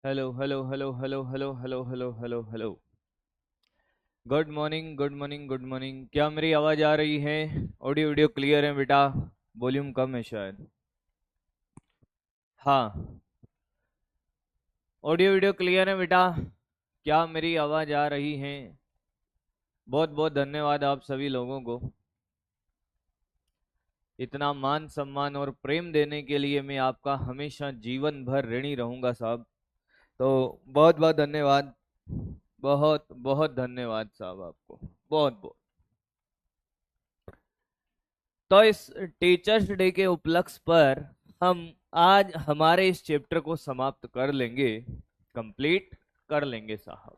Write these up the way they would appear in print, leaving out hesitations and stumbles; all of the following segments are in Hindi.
Hello hello hello hello hello hello hello hello hello. Good morning good morning good morning. क्या मेरी आवाज़ आ रही है? ऑडियो वीडियो क्लियर है बेटा? वॉल्यूम कम है शायद। हाँ, ऑडियो वीडियो क्लियर है बेटा? क्या मेरी आवाज़ आ रही है? बहुत बहुत धन्यवाद आप सभी लोगों को। इतना मान सम्मान और प्रेम देने के लिए मैं आपका हमेशा जीवन भर ऋणी रहूंगा साहब। तो बहुत बहुत धन्यवाद। बहुत बहुत धन्यवाद साहब आपको। बहुत बहुत। तो इस टीचर्स डे के उपलक्ष्य पर हम आज हमारे इस चैप्टर को समाप्त कर लेंगे, कंप्लीट कर लेंगे साहब।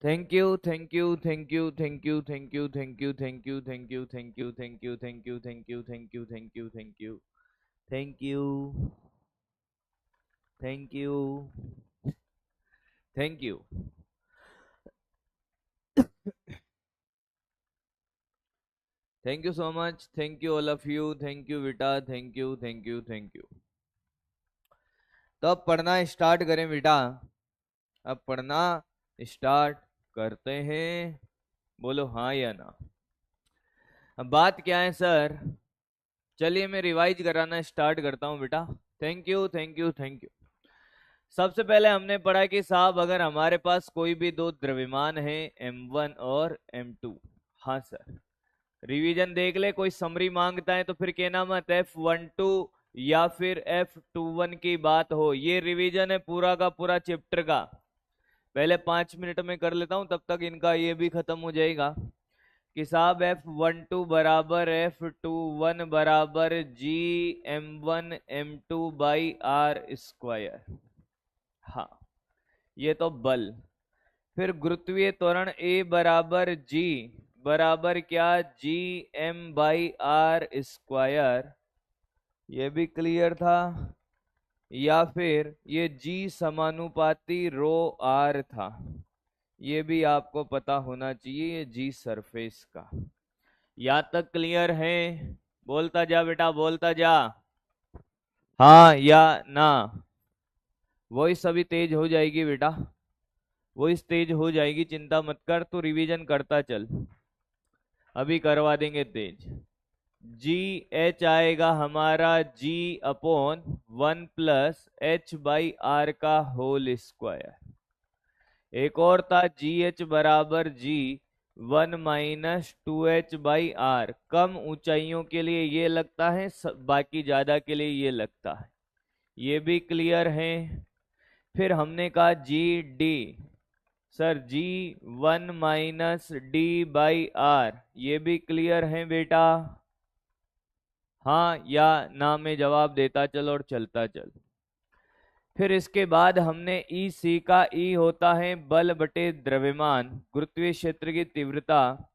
Thank you thank you thank you thank you thank you thank you thank you thank you thank you thank you thank you thank you thank you thank you thank you thank you thank you thank you. Thank you so much. Thank you all of you. Thank you बेटा। Thank you thank you thank you. तो अब पढ़ना स्टार्ट करें बेटा। अब पढ़ना स्टार्ट करते हैं। बोलो हाँ या ना। अब बात क्या है सर? चलिए मैं रिवाइज कराना स्टार्ट करता हूँ बेटा। Thank you thank you thank you. सबसे पहले हमने पढ़ा कि साहब अगर हमारे पास कोई भी दो द्रव्यमान है M1 और M2। हाँ सर, रिवीजन देख ले। कोई समरी मांगता है तो फिर कहना मत F12 या फिर F21 की बात हो। ये रिवीजन है पूरा का पूरा चैप्टर का। पहले 5 मिनट में कर लेता हूं, तब तक इनका ये भी खत्म हो जाएगा कि साहब F12 बराबर F21 बराबर G M1 M2 by R²। हाँ, ये तो बल। फिर गुरुत्वीय त्वरण A बराबर G बराबर क्या? G M/R²। ये भी क्लियर था। या फिर ये G समानुपाती ρ r था। ये भी आपको पता होना चाहिए, ये G सरफेस का। यहाँ तक क्लियर है? बोलता जा बेटा, बोलता जा। हाँ या ना? वॉइस अभी तेज हो जाएगी बेटा, वॉइस तेज हो जाएगी, चिंता मत कर। तू रिवीजन करता चल, अभी करवा देंगे तेज। जी एच आएगा हमारा G/1 प्लस H/R का होल स्क्वायर। एक और था GH बराबर G1 - 2H/R। कम ऊंचाइयों के लिए ये लगता है, बाकी ज्यादा के लिए ये लगता है। ये भी क्लियर है। फिर हमने कहा GD सर G1 - D/R। ये भी क्लियर है बेटा? हाँ या ना में जवाब देता चल और चलता चल। फिर इसके बाद हमने ई सी का, ई होता है बल बटे द्रव्यमान, गुरुत्वीय क्षेत्र की तीव्रता।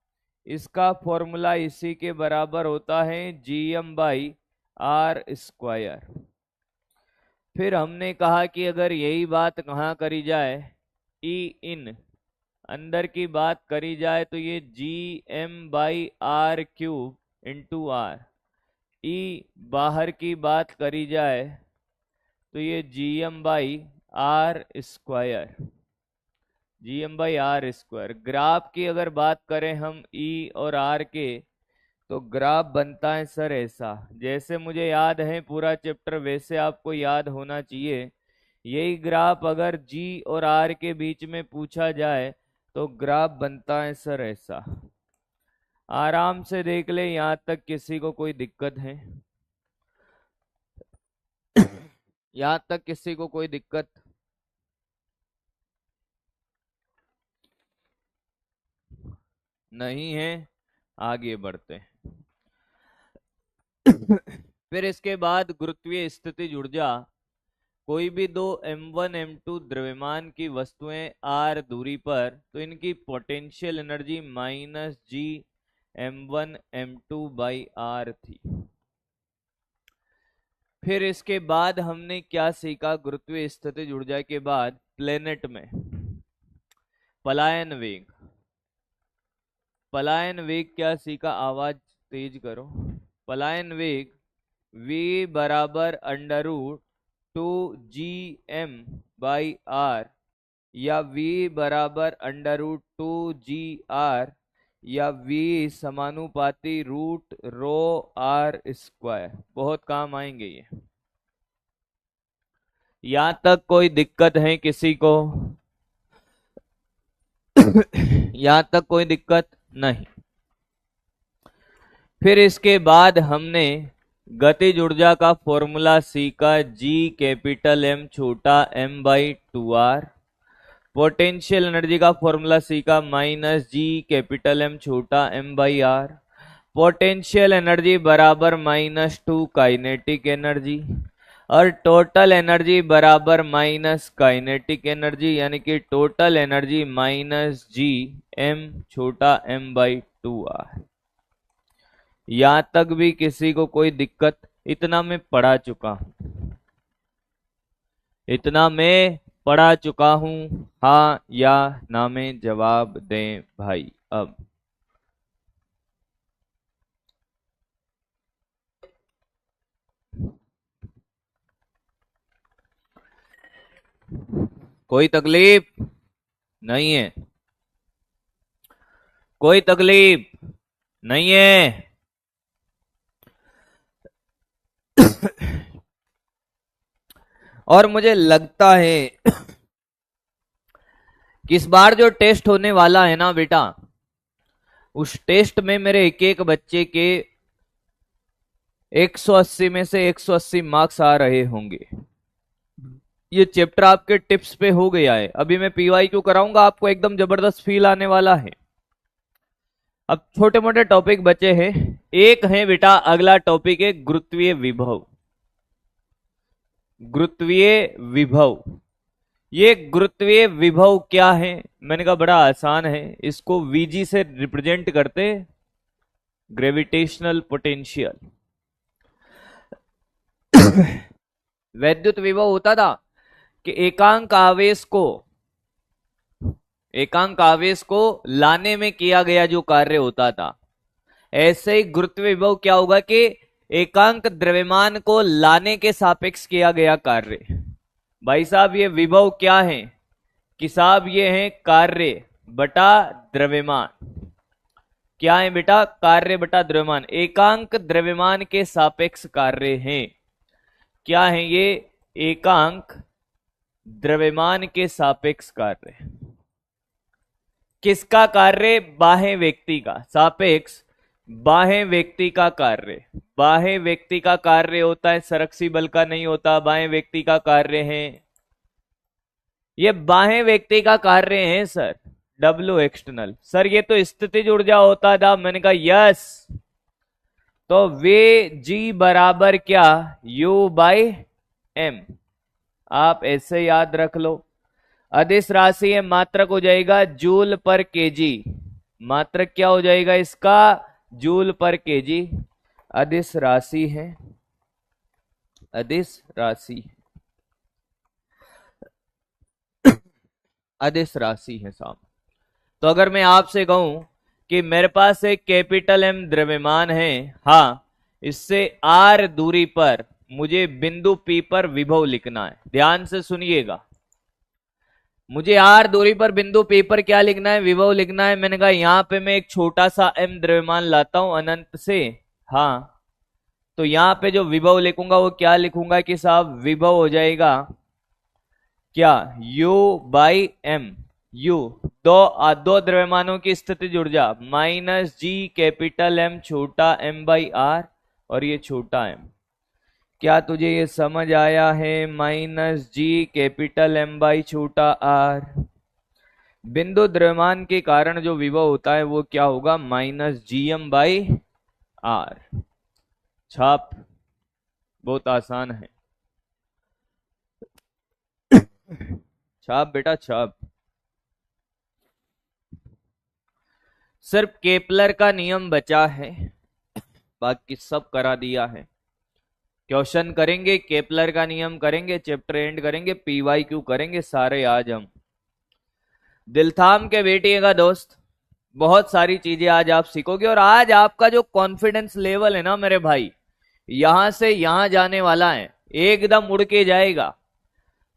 इसका फॉर्मूला इसी के बराबर होता है Gm/R²। फिर हमने कहा कि अगर यही बात कहाँ करी जाए, ई इन अंदर की बात करी जाए, तो ये Gm/R³ × R। ई बाहर की बात करी जाए तो ये Gm/R²। Gm/R²। ग्राफ की अगर बात करें हम ई और आर के, तो ग्राफ बनता है सर ऐसा। जैसे मुझे याद है पूरा चैप्टर, वैसे आपको याद होना चाहिए। यही ग्राफ अगर जी और आर के बीच में पूछा जाए तो ग्राफ बनता है सर ऐसा। आराम से देख ले, यहां तक किसी को कोई दिक्कत है? यहां तक किसी को कोई दिक्कत नहीं है? आगे बढ़ते हैं। फिर इसके बाद गुरुत्वीय स्थितिज ऊर्जा। कोई भी दो M1 M2 द्रव्यमान की वस्तुएं r दूरी पर, तो इनकी potential energy -G M1 M2/R थी। फिर इसके बाद हमने क्या सीखा? गुरुत्वीय स्थितिज ऊर्जा के बाद प्लेनेट में पलायन वेग। पलायन वेग क्या सीखा? आवाज तेज करो। पलायन वेग v बराबर अंडर रूट 2gm/r या v बराबर अंडर रूट 2gr या v समानुपाती रूट रो r स्क्वायर। बहुत काम आएंगे ये। यहां तक कोई दिक्कत है किसी को? यहां तक कोई दिक्कत नहीं। फिर इसके बाद हमने गतिज ऊर्जा का फॉर्मूला सीखा, G कैपिटल M छोटा m/2r। पोटेंशियल एनर्जी का फॉर्मूला सीखा, -G कैपिटल M छोटा m/r। पोटेंशियल एनर्जी बराबर -2 काइनेटिक एनर्जी और टोटल एनर्जी बराबर माइनस काइनेटिक एनर्जी, यानी कि टोटल एनर्जी -G m छोटा m/2r। यहां तक भी किसी को कोई दिक्कत? इतना मैं पढ़ा चुका हूं, इतना मैं पढ़ा चुका हूं, हाँ या ना में जवाब दें भाई। अब कोई तकलीफ नहीं है? कोई तकलीफ नहीं है? और मुझे लगता है कि इस बार जो टेस्ट होने वाला है ना बेटा, उस टेस्ट में मेरे एक एक बच्चे के 180 में से 180 मार्क्स आ रहे होंगे। ये चैप्टर आपके टिप्स पे हो गया है। अभी मैं PYQ कराऊंगा, आपको एकदम जबरदस्त फील आने वाला है। अब छोटे मोटे टॉपिक बचे हैं। एक है बेटा, अगला टॉपिक है गुरुत्वीय विभव। गुरुत्वीय विभव, ये गुरुत्वीय विभव क्या है? मैंने कहा बड़ा आसान है, इसको VG से रिप्रेजेंट करते, ग्रेविटेशनल पोटेंशियल। वैद्युत विभव होता था कि एकांक आवेश को लाने में किया गया जो कार्य होता था, ऐसे ही गुरुत्वीय विभव क्या होगा कि एकांक द्रव्यमान को लाने के सापेक्ष किया गया कार्य। भाई साहब ये विभव क्या है कि साहब ये है कार्य बटा द्रव्यमान। क्या है बेटा? कार्य बटा द्रव्यमान। एकांक द्रव्यमान के सापेक्ष कार्य है। क्या है ये? एकांक द्रव्यमान के सापेक्ष कार्य। किसका कार्य? बाह्य व्यक्ति का। सापेक्ष बाह्य व्यक्ति का कार्य। बाह्य व्यक्ति का कार्य होता है, संरक्षी बल का नहीं होता, बाह्य व्यक्ति का कार्य है। ये बाह्य व्यक्ति का कार्य है सर, W एक्सटर्नल। सर ये तो स्थितिज ऊर्जा होता था। मैंने कहा यस, तो वे G बराबर क्या? U/m। आप ऐसे याद रख लो। अदिश राशि है, मात्रक हो जाएगा जूल पर केजी। मात्रक क्या हो जाएगा इसका? जूल पर केजी। अदिश राशि है, अदिश राशि, अदिश राशि है साहब। तो अगर मैं आपसे कहूं कि मेरे पास एक कैपिटल M द्रव्यमान है, हाँ, इससे R दूरी पर मुझे बिंदु P पर विभव लिखना है। ध्यान से सुनिएगा, मुझे R दूरी पर बिंदु P पर क्या लिखना है? विभव लिखना है। मैंने कहा यहां पे मैं एक छोटा सा M द्रव्यमान लाता हूं अनंत से, हाँ, तो यहां पे जो विभव लिखूंगा वो क्या लिखूंगा कि साहब विभव हो जाएगा क्या? U/m। U दो द्रव्यमानों की स्थितिज ऊर्जा -G कैपिटल M छोटा m/r और ये छोटा m। क्या तुझे ये समझ आया है? -G कैपिटल M/ छोटा r। बिंदु द्रव्यमान के कारण जो विभव होता है वो क्या होगा? -Gm/r। छाप बहुत आसान है। छाप बेटा छाप। सिर्फ केपलर का नियम बचा है, बाकी सब करा दिया है। क्वेश्चन करेंगे, केपलर का नियम करेंगे, चैप्टर एंड करेंगे, PYQ करेंगे, सारे आज हम। दिल थाम के बैठिएगा दोस्त, बहुत सारी चीजें आज आप सीखोगे। और आज आपका जो कॉन्फिडेंस लेवल है ना मेरे भाई, यहां से यहां जाने वाला है, एकदम उड़ के जाएगा।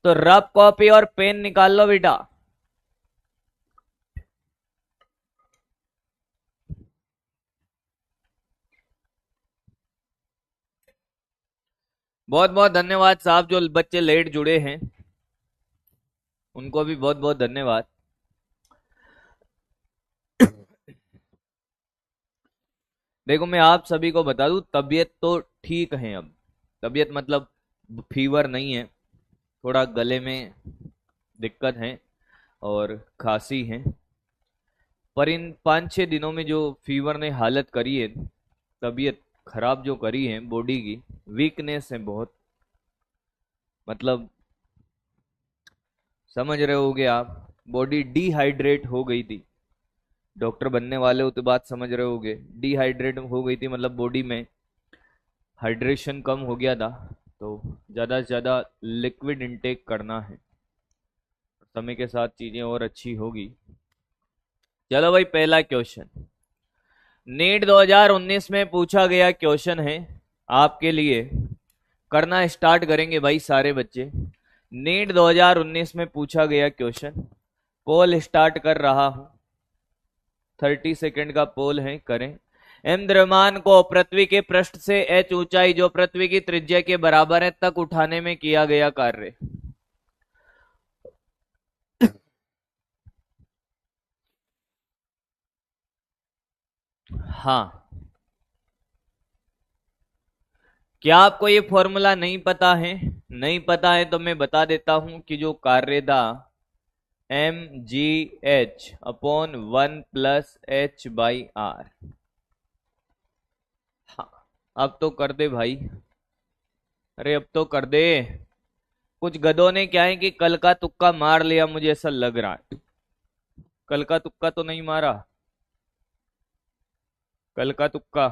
तो रफ कॉपी और पेन निकाल लो बेटा। बहुत बहुत धन्यवाद साहब, जो बच्चे लेट जुड़े हैं उनको भी बहुत बहुत धन्यवाद। देखो मैं आप सभी को बता दूं, तबीयत तो ठीक है अब। तबीयत मतलब फीवर नहीं है, थोड़ा गले में दिक्कत है और खांसी है। पर इन 5-6 दिनों में जो फीवर ने हालत करी है, तबीयत खराब जो करी है, बॉडी की वीकनेस है बहुत। मतलब समझ रहे होगे आप, बॉडी डिहाइड्रेट हो गई थी। डॉक्टर बनने वाले हो तो बात समझ रहे होगे, डिहाइड्रेट हो गई थी मतलब बॉडी में हाइड्रेशन कम हो गया था। तो ज़्यादा से ज़्यादा लिक्विड इनटेक करना है, समय के साथ चीज़ें और अच्छी होगी। चलो भाई, पहला क्वेश्चन नीट 2019 में पूछा गया क्वेश्चन है आपके लिए। करना स्टार्ट करेंगे भाई सारे बच्चे। नीट 2019 में पूछा गया क्वेश्चन, पोल स्टार्ट कर रहा हूं। 30 सेकंड का पोल है, करें। एम द्रव्यमान को पृथ्वी के पृष्ठ से एच ऊंचाई जो पृथ्वी की त्रिज्या के बराबर है तक उठाने में किया गया कार्य। हाँ, क्या आपको ये फॉर्मूला नहीं पता है? नहीं पता है तो मैं बता देता हूं कि जो कार्य था mgh/1 + h/r। हाँ, अब तो कर दे भाई, अरे अब तो कर दे। कुछ गधों ने क्या है कि कल का तुक्का मार लिया, मुझे ऐसा लग रहा है। कल का तुक्का तो नहीं मारा? कल का तुक्का,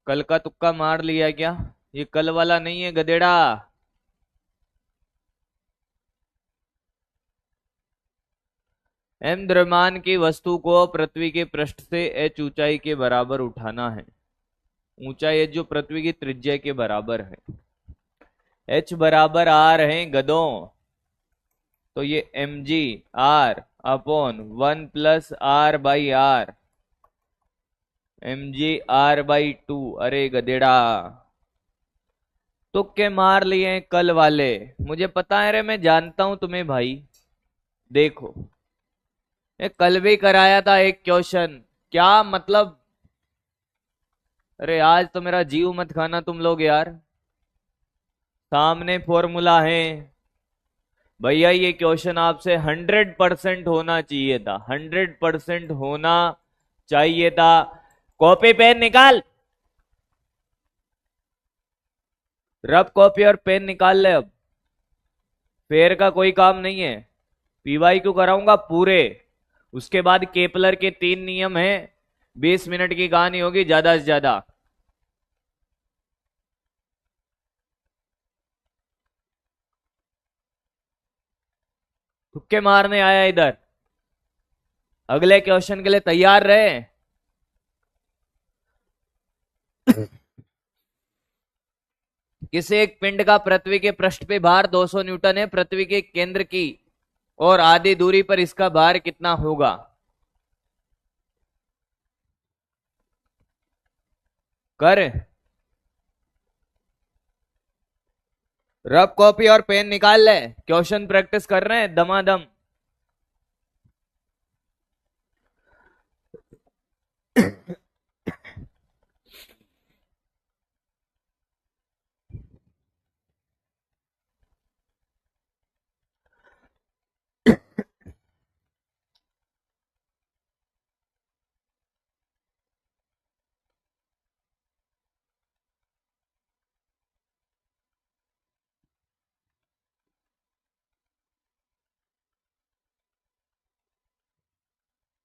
कल का तुक्का मार लिया क्या? ये कल वाला नहीं है गधेड़ा। एम द्रव्यमान की वस्तु को पृथ्वी के पृष्ठ से एच ऊंचाई के बराबर उठाना है। ऊंचाई एच जो पृथ्वी की त्रिज्या के बराबर है। एच बराबर आर है गधों, तो ये mg/1 + r/r, mg/r/2। अरे गधेड़ा, तुक्के मार लिए हैं कल वाले, मुझे पता है रे, मैं जानता हूं तुम्हें भाई। देखो, ये कल भी कराया था एक क्वेश्चन, क्या मतलब। अरे आज तो मेरा जीव मत खाना तुम लोग यार। सामने फॉर्मूला है भैया, ये क्वेश्चन आपसे 100% होना चाहिए था, 100% होना चाहिए था। कॉपी पेन निकाल, रफ कॉपी और पेन निकाल ले अब। फेयर का कोई काम नहीं है, पीवाई क्यों कराऊंगा पूरे। उसके बाद केपलर के 3 नियम हैं, 20 मिनट की कहानी होगी ज्यादा से ज्यादा। तुक्के मारने आया इधर, अगले क्वेश्चन के लिए तैयार रहे। किसी एक पिंड का पृथ्वी के पृष्ठ पे भार 200 न्यूटन है, पृथ्वी के केंद्र की और आधी दूरी पर इसका भार कितना होगा? कर, रफ कॉपी और पेन निकाल ले, क्वेश्चन प्रैक्टिस कर रहे हैं दमादम।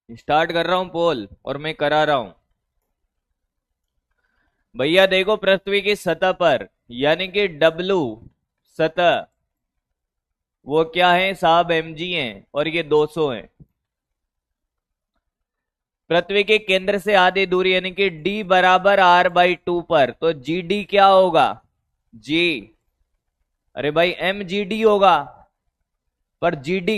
स्टार्ट कर रहा हूं पोल और मैं करा रहा हूं। भैया देखो, पृथ्वी की सतह पर यानी कि डब्लू सतह, वो क्या है साहब? mg है और ये 200 है। पृथ्वी के केंद्र से आधी दूरी यानी कि d बराबर r/2 पर, तो GD क्या होगा? G, अरे भाई mgd होगा, पर GD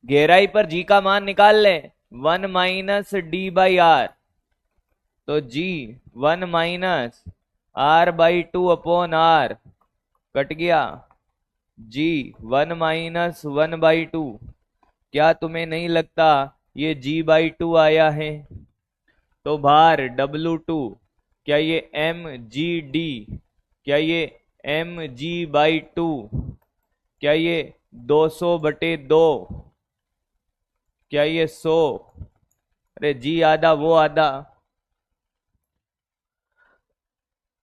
गहराई पर G का मान निकाल ले, 1 माइनस d/r, तो G 1 minus r/2 upon r, cut गया G 1 माइनस 1/2। क्या तुम्हें नहीं लगता ये G/2 आया है? तो भार W2, क्या ये mgd, क्या ये mg/2, क्या ये 200/2, क्या ये 100? अरे G आधा वो आधा,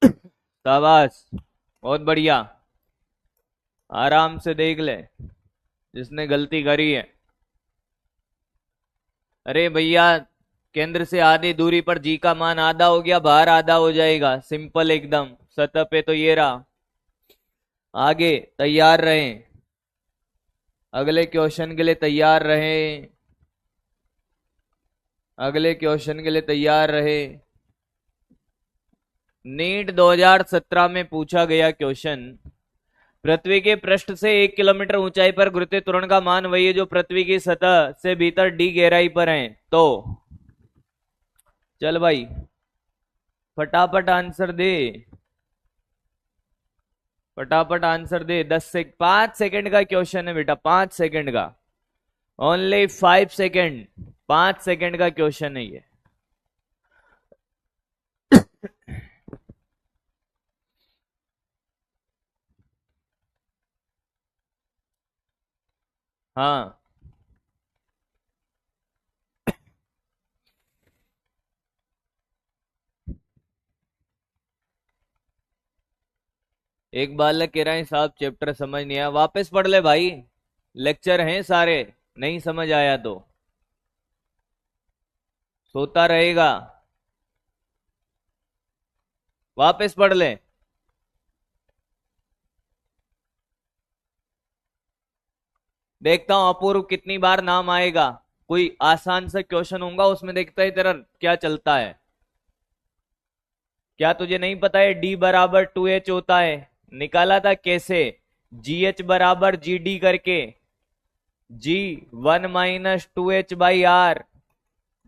शाबाश, बहुत बढ़िया। आराम से देख ले जिसने गलती करी है। अरे भैया, केंद्र से आधी दूरी पर जी का मान आधा हो गया, बाहर आधा हो जाएगा, सिंपल एकदम। सतह पे तो ये रहा। आगे तैयार रहें, अगले क्वेश्चन के लिए तैयार रहें, अगले क्वेश्चन के लिए तैयार रहे। नीट 2017 में पूछा गया क्वेश्चन, पृथ्वी के पृष्ठ से 1 किलोमीटर ऊंचाई पर गुरुत्वीय त्वरण का मान वही है जो पृथ्वी की सतह से भीतर d गहराई पर है। तो चल भाई फटाफट आंसर दे, फटाफट आंसर दे। 5 सेकंड का क्वेश्चन है बेटा, 5 सेकंड का, ओनली 5 सेकंड, 5 सेकंड का क्वेश्चन है ये। हाँ, एक बालक कह रहा है साहब चैप्टर समझ नहीं आया, वापस पढ़ ले भाई, लेक्चर हैं सारे, नहीं समझ आया तो सोता रहेगा, वापस पढ़ ले। देखता हूं अपूर्व कितनी बार नाम आएगा, कोई आसान सा क्वेश्चन होगा उसमें, देखता है तेरा क्या चलता है। क्या तुझे नहीं पता है d बराबर 2h होता है? निकाला था कैसे? gh बराबर gd करके, g 1 minus 2h/r,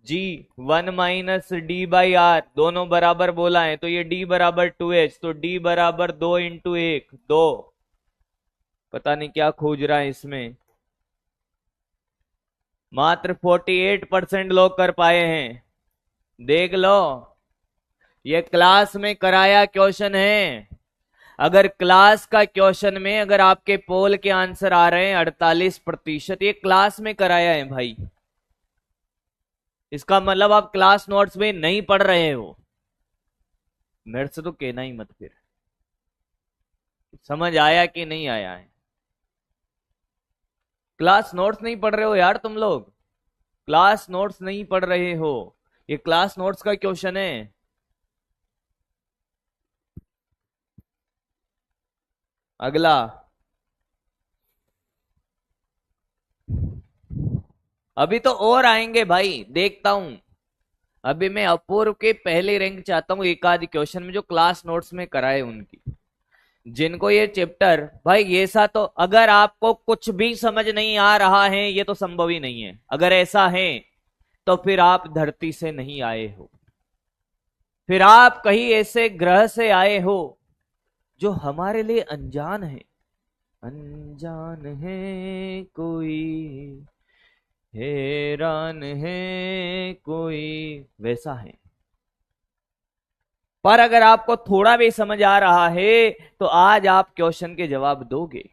g 1 minus d/r, दोनों बराबर बोला है, तो ये d बराबर 2h, तो d बराबर 2 इंटू 1, 2। पता नहीं क्या खोज रहा है इसमें। मात्र 48% लोग कर पाए हैं, देख लो, ये क्लास में कराया क्वेश्चन है। अगर क्लास का क्वेश्चन में अगर आपके पोल के आंसर आ रहे हैं 48%, ये क्लास में कराया है भाई, इसका मतलब आप क्लास नोट्स में नहीं पढ़ रहे हो। मेरे से तो कहना ही मत फिर, समझ आया कि नहीं आया है? क्लास नोट्स नहीं पढ़ रहे हो यार तुम लोग, क्लास नोट्स नहीं पढ़ रहे हो, ये क्लास नोट्स का क्वेश्चन है। अगला, अभी तो और आएंगे भाई, देखता हूं। अभी मैं अपूर्व के पहले रैंक चाहता हूं एक आध क्वेश्चन में जो क्लास नोट्स में कराए उनकी, जिनको ये चैप्टर भाई, ये सा तो अगर आपको कुछ भी समझ नहीं आ रहा है ये तो संभव ही नहीं है। अगर ऐसा है तो फिर आप धरती से नहीं आए हो, फिर आप कहीं ऐसे ग्रह से आए हो जो हमारे लिए अनजान है। अनजान है कोई, हैरान है कोई, वैसा है। पर अगर आपको थोड़ा भी समझ आ रहा है तो आज आप क्वेश्चन के जवाब दोगे।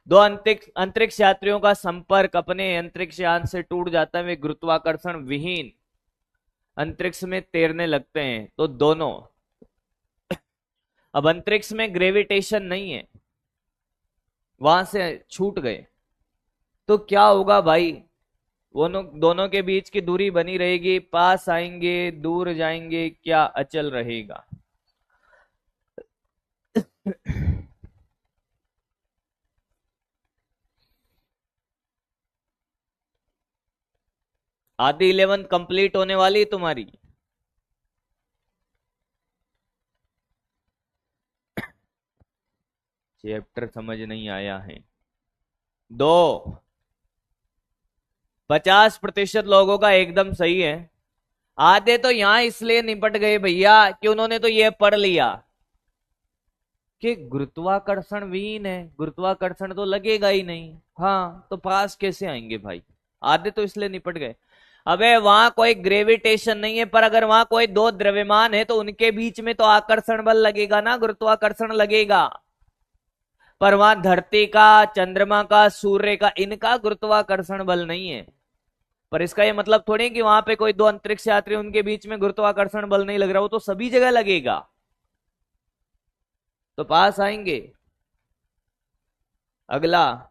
दो अंतरिक्ष यात्रियों का संपर्क अपने अंतरिक्ष यान से टूट जाता है, वे गुरुत्वाकर्षण विहीन अंतरिक्ष में तैरने लगते हैं, तो दोनों, अब अंतरिक्ष में ग्रेविटेशन नहीं है, वहां से छूट गए, तो क्या होगा भाई? दोनों दोनों के बीच की दूरी बनी रहेगी, पास आएंगे दूर जाएंगे, क्या अचल रहेगा? आधी 11th कंप्लीट होने वाली है तुम्हारी। चैप्टर समझ नहीं आया है। 50% लोगों का एकदम सही है। आधे तो यहां इसलिए निपट गए भैया कि उन्होंने तो ये पढ़ लिया कि गुरुत्वाकर्षण विहीन है, गुरुत्वाकर्षण तो लगेगा ही नहीं। हाँ, तो पास कैसे आएंगे भाई? आधे तो इसलिए निपट गए। अबे वहां कोई ग्रेविटेशन नहीं है, पर अगर वहां कोई दो द्रव्यमान है तो उनके बीच में तो आकर्षण बल लगेगा ना, गुरुत्वाकर्षण लगेगा। पर वहां धरती का, चंद्रमा का, सूर्य का, इनका गुरुत्वाकर्षण बल नहीं है। पर इसका ये मतलब थोड़ी है कि वहां पे कोई दो अंतरिक्ष यात्री उनके बीच में गुरुत्वाकर्षण बल नहीं लग रहा, वो तो सभी जगह लगेगा, तो पास आएंगे। अगला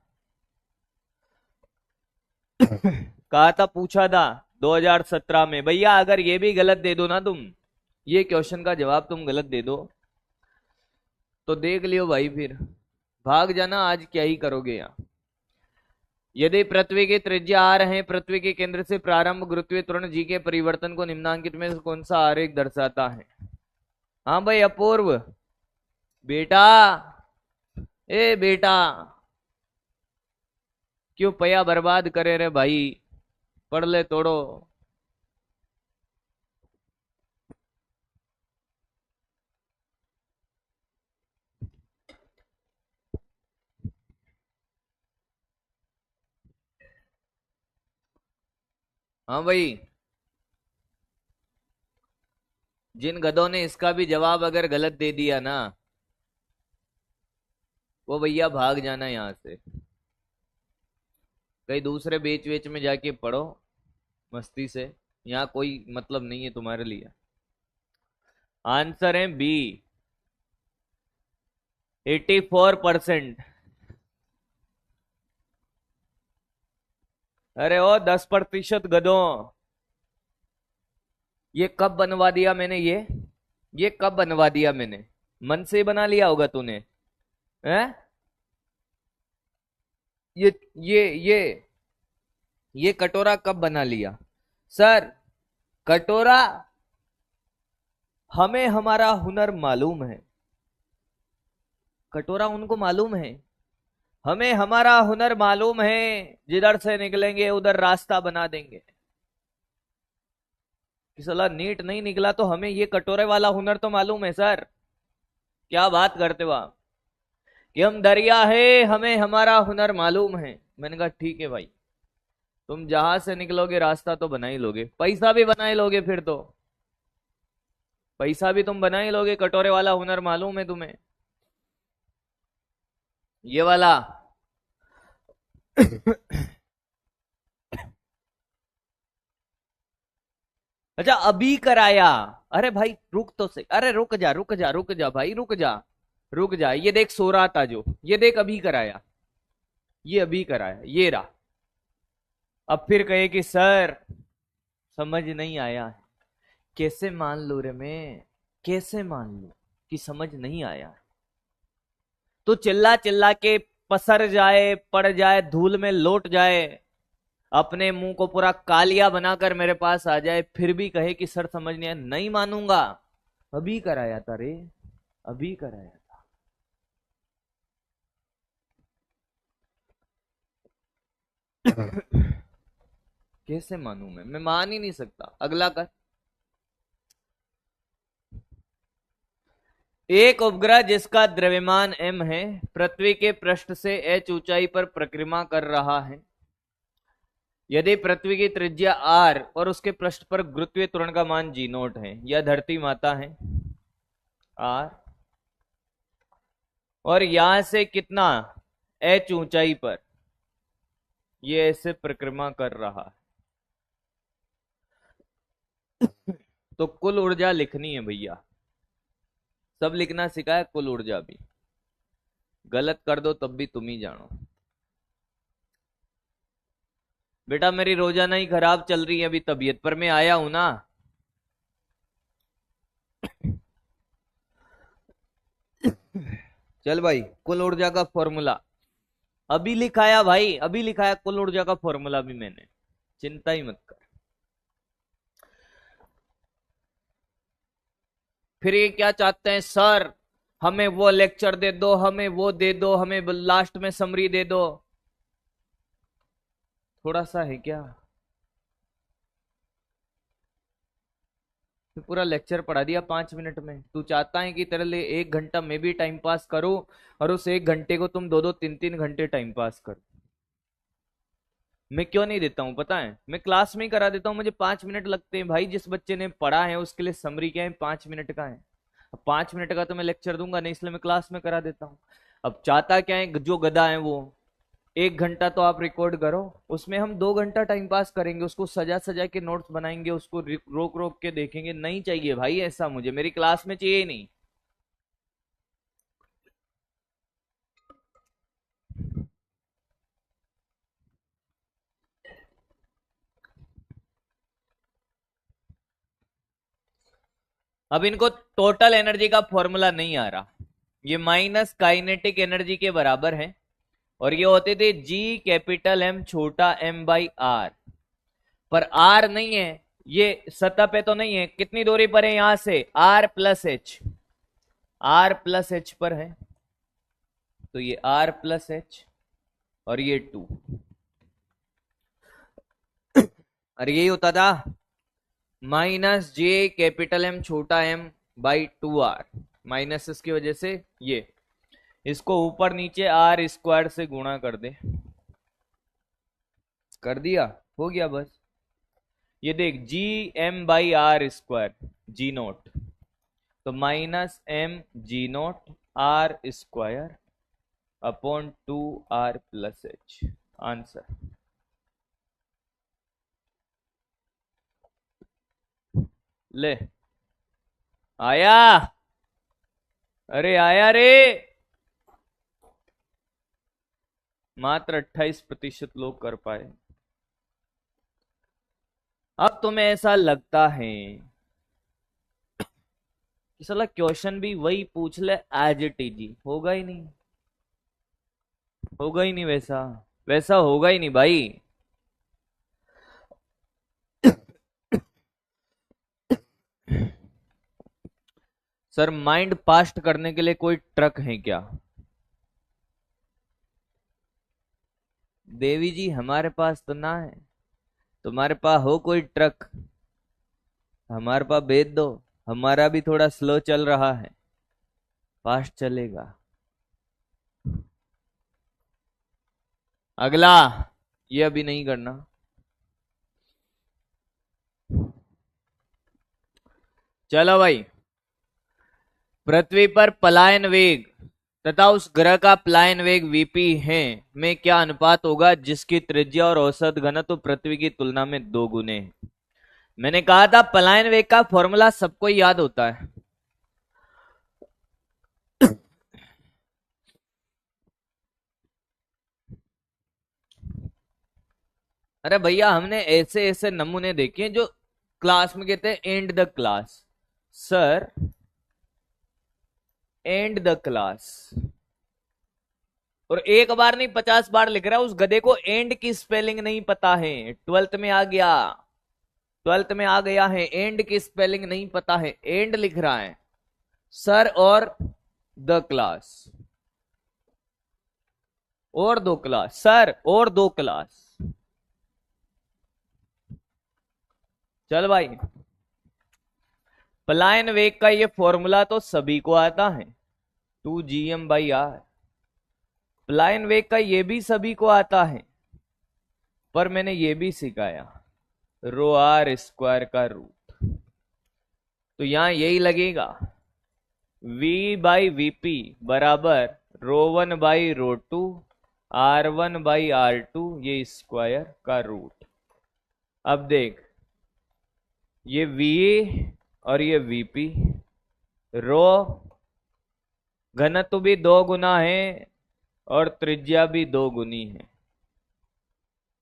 कहा था, पूछा था 2017 में, भैया अगर ये भी गलत दे दो ना तुम, ये क्वेश्चन का जवाब तुम गलत दे दो तो देख लियो भाई, फिर भाग जाना, आज क्या ही करोगे यहाँ। यदि पृथ्वी की त्रिज्या आर है, पृथ्वी के केंद्र से प्रारंभ गुरुत्वीय त्वरण जी के परिवर्तन को निम्नांकित में कौन सा आरेख दर्शाता है? हाँ भाई अपूर्व बेटा, ए बेटा, क्यों पया बर्बाद करे रे भाई, पढ़ ले तोड़ो। हाँ भाई, जिन गधों ने इसका भी जवाब अगर गलत दे दिया ना, वो भैया भाग जाना यहां से, कहीं दूसरे बेच वेच में जाके पढ़ो मस्ती से, यहाँ कोई मतलब नहीं है तुम्हारे लिए। आंसर है बी, 84%। अरे ओ 10% गधों, ये कब बनवा दिया मैंने, ये कब बनवा दिया मैंने? मन से बना लिया होगा तूने, हैं? ये ये ये ये कटोरा कब बना लिया? सर, कटोरा, हमें हमारा हुनर मालूम है, कटोरा उनको मालूम है, हमें हमारा हुनर मालूम है, जिधर से निकलेंगे उधर रास्ता बना देंगे। कि साला नीट नहीं निकला तो हमें ये कटोरे वाला हुनर तो मालूम है सर। क्या बात करते हो आप कि हम दरिया है, हमें हमारा हुनर मालूम है। मैंने कहा ठीक है भाई, तुम जहां से निकलोगे रास्ता तो बना ही लोगे, पैसा भी बना ही लोगे, फिर तो पैसा भी तुम बना ही लोगे, कटोरे वाला हुनर मालूम है तुम्हें, ये वाला। अच्छा अभी कराया? अरे भाई रुक तो सही, अरे रुक जा रुक जा रुक जा भाई, रुक जा रुक जा, ये देख सो रहा था जो, ये देख अभी कराया, ये अभी कराया, ये रहा। अब फिर कहे कि सर समझ नहीं आया है, कैसे मान लू रे मैं, कैसे मान लू कि समझ नहीं आया है? तो चिल्ला चिल्ला के पसर जाए, पड़ जाए, धूल में लौट जाए, अपने मुंह को पूरा कालिया बनाकर मेरे पास आ जाए, फिर भी कहे कि सर समझ नहीं आया, नहीं मानूंगा। अभी कराया था रे, अभी कराया था। कैसे मानू मैं मान ही नहीं सकता। अगला कर, एक उपग्रह जिसका द्रव्यमान m है, पृथ्वी के पृष्ठ से h ऊंचाई पर परिक्रमा कर रहा है। यदि पृथ्वी की त्रिज्या r और उसके पृष्ठ पर गुरुत्वीय त्वरण का मान g0 है, यह धरती माता है r, और यहां से कितना h ऊंचाई पर ये ऐसे परिक्रमा कर रहा है। तो कुल ऊर्जा लिखनी है भैया, सब लिखना सिखाया, कुल ऊर्जा भी। गलत कर दो तब भी तुम ही जानो। बेटा मेरी रोजाना ही खराब चल रही है अभी तबीयत, पर मैं आया हूं ना। चल भाई, कुल ऊर्जा का फॉर्मूला अभी लिखाया भाई, अभी लिखाया कुल ऊर्जा का फॉर्मूला भी मैंने, चिंता ही मत कर। फिर ये क्या चाहते हैं, सर हमें वो लेक्चर दे दो, हमें वो दे दो, हमें लास्ट में समरी दे दो। थोड़ा सा है क्या, फिर पूरा लेक्चर पढ़ा दिया 5 मिनट में। तू चाहता है कि तेरे लिए 1 घंटा मैं भी टाइम पास करूं, और उस 1 घंटे को तुम 2-2 3-3 घंटे टाइम पास कर। मैं क्यों नहीं देता हूँ पता है, मैं क्लास में ही करा देता हूँ, मुझे 5 मिनट लगते हैं भाई। जिस बच्चे ने पढ़ा है उसके लिए समरी क्या है, 5 मिनट का है। अब 5 मिनट का तो मैं लेक्चर दूंगा नहीं, इसलिए मैं क्लास में करा देता हूँ। अब चाहता क्या है जो गधा है वो, 1 घंटा तो आप रिकॉर्ड करो, उसमें हम 2 घंटा टाइम पास करेंगे, उसको सजा सजा के नोट्स बनाएंगे, उसको रोक रोक के देखेंगे। नहीं चाहिए भाई ऐसा, मुझे मेरी क्लास में चाहिए ही नहीं। अब इनको टोटल एनर्जी का फॉर्मूला नहीं आ रहा, ये माइनस काइनेटिक एनर्जी के बराबर है, और ये होते थे जी कैपिटल एम छोटा एम बाई आर। पर आर नहीं है, ये सतह पे तो नहीं है, कितनी दूरी पर है यहां से, R plus H, R plus H पर है, तो ये आर प्लस एच और ये 2, और यही होता था माइनस जे कैपिटल एम छोटा एम बाई 2 आर। माइनस की वजह से ये, इसको ऊपर नीचे आर स्क्वायर से गुणा कर दे, कर दिया, हो गया बस। ये देख G M by R square, G naught, तो minus M G naught R square upon 2 R plus H, answer. ले आया, अरे आया रे, मात्र 28% लोग कर पाए। अब तुम्हें ऐसा लगता है कि साला क्वेश्चन भी वही पूछ ले एज इट इज, होगा ही नहीं, होगा ही नहीं वैसा, वैसा होगा ही नहीं भाई। सर माइंड पास्ट करने के लिए कोई ट्रक है क्या? देवी जी हमारे पास तो ना है, तुम्हारे पास हो कोई ट्रक, हमारे पास भेज दो, हमारा भी थोड़ा स्लो चल रहा है, फास्ट चलेगा। अगला, ये अभी नहीं करना। चलो भाई, पृथ्वी पर पलायन वेग तथा उस ग्रह का पलायन वेग वीपी है में क्या अनुपात होगा जिसकी त्रिज्या और औसत घनत्व पृथ्वी की तुलना में 2 गुने है? मैंने कहा था पलायन वेग का फॉर्मूला सबको याद होता है। अरे भैया हमने ऐसे ऐसे नमूने देखे हैं जो क्लास में कहते हैं and the class, sir and the class, और एक बार नहीं 50 बार लिख रहा है। उस गधे को एंड की स्पेलिंग नहीं पता है, 12th में आ गया, 12th में आ गया है, एंड की स्पेलिंग नहीं पता है, एंड लिख रहा है, सर और द क्लास, और 2 क्लास, सर और 2 क्लास। चल भाई, पलायन वेग का ये फॉर्मूला तो सभी को आता है, 2gm/r। पलायन वेग का ये भी सभी को आता है, पर मैंने ये भी सिखाया, रो आर स्क्वायर का रूट। तो यहां यही लगेगा, v बाई वीपी बराबर रो 1/रो 2 r1/r2, ये स्क्वायर का रूट। अब देख, ये वी और ये वीपी, रो घनत्व भी 2 गुना है और त्रिज्या भी 2 गुनी है,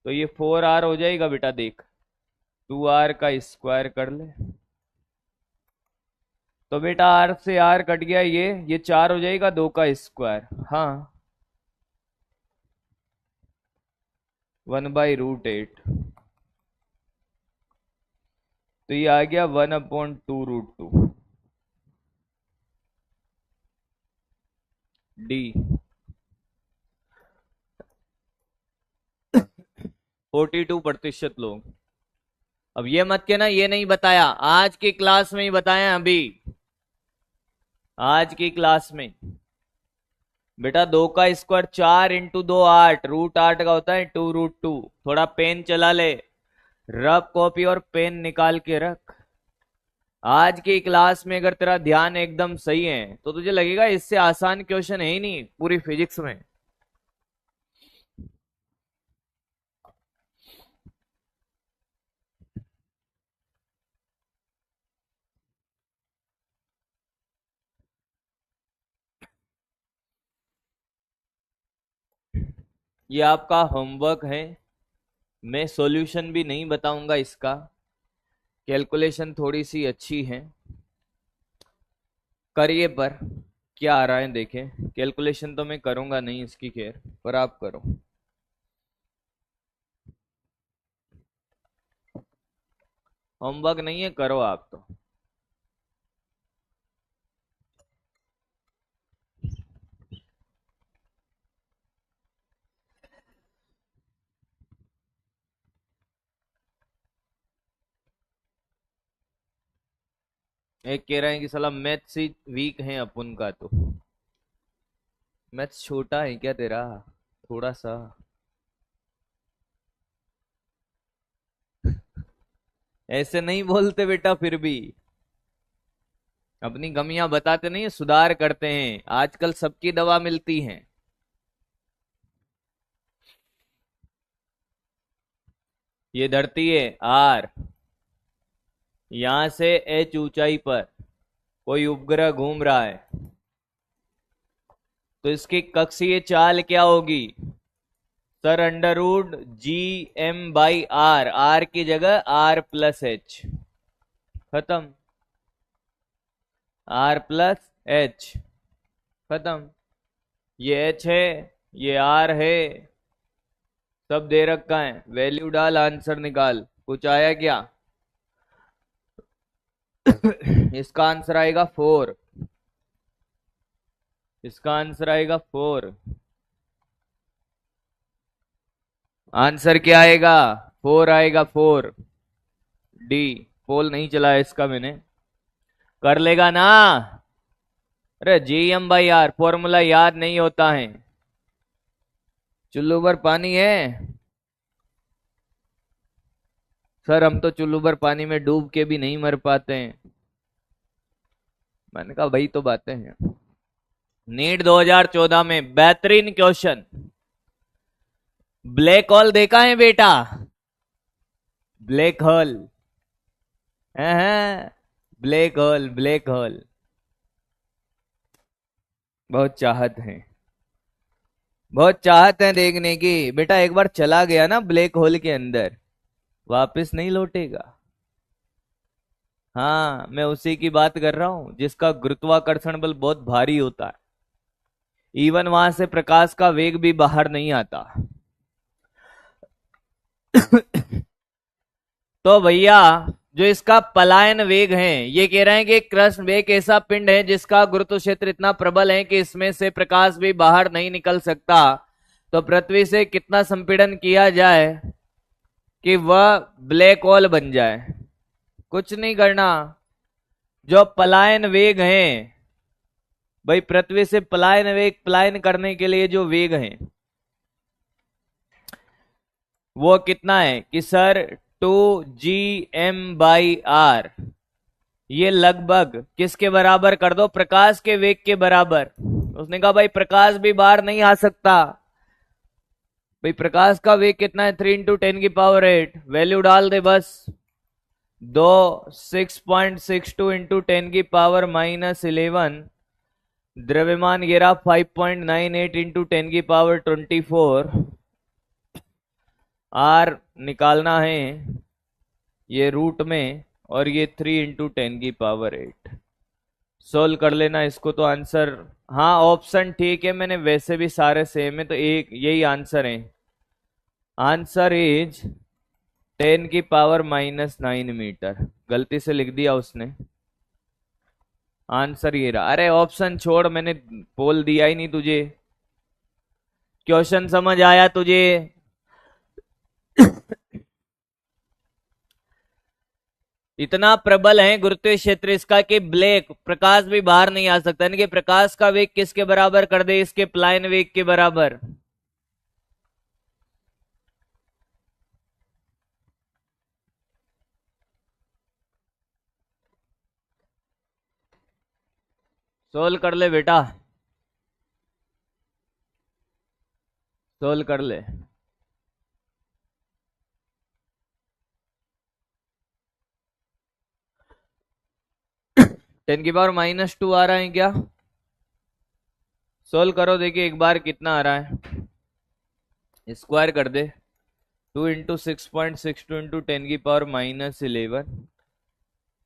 तो ये 4r हो जाएगा बेटा। देख 2r का स्क्वायर कर ले, तो बेटा r से r कट गया, ये 4 हो जाएगा, 2 का स्क्वायर, हाँ 1/√8, तो ये आ गया 1/2√2। डी 42% लोग। अब ये मत कहना ये नहीं बताया, आज की क्लास में ही बताया अभी, आज की क्लास में। बेटा 2 का स्क्वायर 4 इंटू 2 8, रूट 8 का होता है 2√2। थोड़ा पेन चला ले, रब कॉपी और पेन निकाल के रख। आज की क्लास में अगर तेरा ध्यान एकदम सही है तो तुझे लगेगा इससे आसान क्वेश्चन है ही नहीं पूरी फिजिक्स में। ये आपका होमवर्क है, मैं सॉल्यूशन भी नहीं बताऊंगा इसका, कैलकुलेशन थोड़ी सी अच्छी है, करिए पर क्या आ रहा है देखें। कैलकुलेशन तो मैं करूंगा नहीं इसकी, खैर पर आप करो। होमवर्क नहीं है, करो आप तो। एक कह रहे हैं कि साला मैथ्स ही वीक है अपन का, तो मैथ्स छोटा है क्या तेरा थोड़ा सा? ऐसे नहीं बोलते बेटा, फिर भी अपनी कमियां बताते नहीं, सुधार करते हैं। आजकल सबकी दवा मिलती है। ये धरती है आर, यहां से एच ऊंचाई पर कोई उपग्रह घूम रहा है, तो इसकी कक्षीय चाल क्या होगी? सर √GM/R, आर की जगह R+H, खत्म। R+H, खत्म। ये H है, ये R है, सब दे रखा है, वैल्यू डाल, आंसर निकाल। कुछ आया क्या? इसका आंसर आएगा 4, इसका आंसर आएगा 4। आंसर क्या आएगा? 4 आएगा, 4। डी। पोल नहीं चलाया इसका मैंने, कर लेगा ना? अरे GM/R फॉर्मूला याद नहीं होता है। चुल्लू पर पानी है सर, हम तो चुल्लू पर पानी में डूब के भी नहीं मर पाते हैं। मैंने कहा वही तो बातें हैं। नीट 2014 में बेहतरीन क्वेश्चन। ब्लैक होल देखा है बेटा? Black hole, black hole, black hole बहुत चाहत है, बहुत चाहत है देखने की। बेटा एक बार चला गया ना ब्लैक होल के अंदर, वापस नहीं लौटेगा। हाँ, मैं उसी की बात कर रहा हूं जिसका गुरुत्वाकर्षण बल बहुत भारी होता है। इवन वहां से प्रकाश का वेग भी बाहर नहीं आता। तो भैया जो इसका पलायन वेग है, ये कह रहे हैं कि कृष्ण एक ऐसा पिंड है जिसका गुरुत्व क्षेत्र इतना प्रबल है कि इसमें से प्रकाश भी बाहर नहीं निकल सकता। तो पृथ्वी से कितना संपीड़न किया जाए कि वह ब्लैक होल बन जाए? कुछ नहीं करना। जो पलायन वेग है भाई, पृथ्वी से पलायन वेग, पलायन करने के लिए जो वेग है वो कितना है कि सर 2GM/R, ये लगभग किसके बराबर कर दो? प्रकाश के वेग के बराबर। उसने कहा भाई प्रकाश भी बाहर नहीं आ सकता। भाई प्रकाश का वेग कितना है? 3 × 10⁸ वैल्यू डाल दे बस। 6.62 × 10⁻11। द्रव्यमान गिरा 5.98 × 10⁻24। आर निकालना है ये रूट में, और ये 3 × 10⁸ सोल्व कर लेना इसको तो आंसर। हाँ ऑप्शन ठीक है, मैंने वैसे भी सारे सेम है तो एक यही आंसर है। Answer is 10⁻⁹ metre. गलती से लिख दिया उसने। आंसर ये रहा। अरे ऑप्शन छोड़, मैंने बोल दिया ही नहीं तुझे। क्वेश्चन समझ आया तुझे? इतना प्रबल है गुरुत्वीय क्षेत्र इसका कि ब्लैक प्रकाश भी बाहर नहीं आ सकता, यानी कि प्रकाश का वेग किसके बराबर कर दे? इसके पलायन वेग के बराबर। सोल्व कर ले बेटा, सोल्व कर ले। 10⁻² आ रहा है क्या? सोल्व करो, देखिए एक बार कितना आ रहा है। स्क्वायर कर दे। 2 इंटू 6.62 इंटू 10⁻11।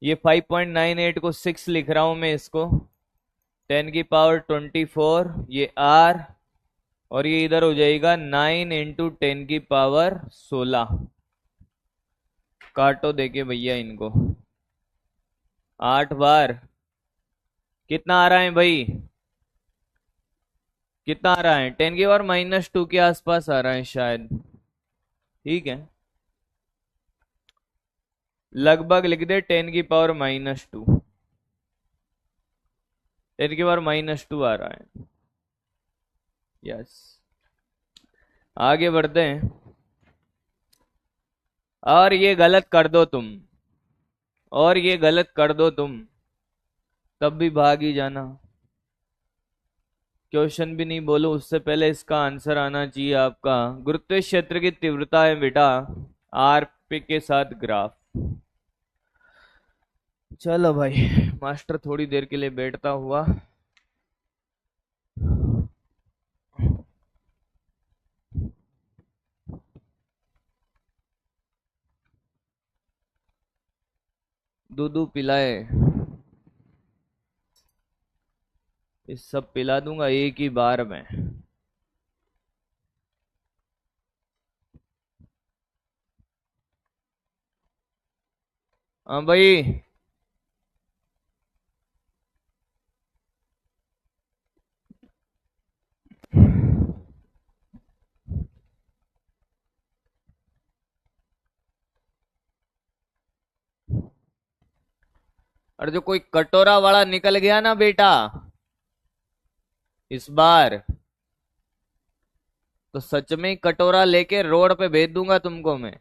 ये 5.98 को 6 लिख रहा हूं मैं इसको। 10⁻24 ये R, और ये इधर हो जाएगा 9 इंटू 10⁻16। काटो देखे भैया इनको। 8 बार कितना आ रहा है भाई? कितना आ रहा है? 10⁻² के आसपास आ रहा है शायद। ठीक है, लगभग लिख दे 10⁻²। 10⁻² आ रहा है। यस, आगे बढ़ते हैं। और ये गलत कर दो तुम, और ये गलत कर दो तुम, तब भी भाग ही जाना। क्वेश्चन भी नहीं बोलो उससे पहले इसका आंसर आना चाहिए आपका। गुरुत्वीय क्षेत्र की तीव्रता है बेटा आर पे के साथ ग्राफ। चलो भाई, मास्टर थोड़ी देर के लिए बैठता हुआ। दूध पिलाए, इस सब पिला दूंगा एक ही बार में। हाँ भाई, और जो कोई कटोरा वाला निकल गया ना बेटा इस बार, तो सच में ही कटोरा लेके रोड पे भेज दूंगा तुमको मैं।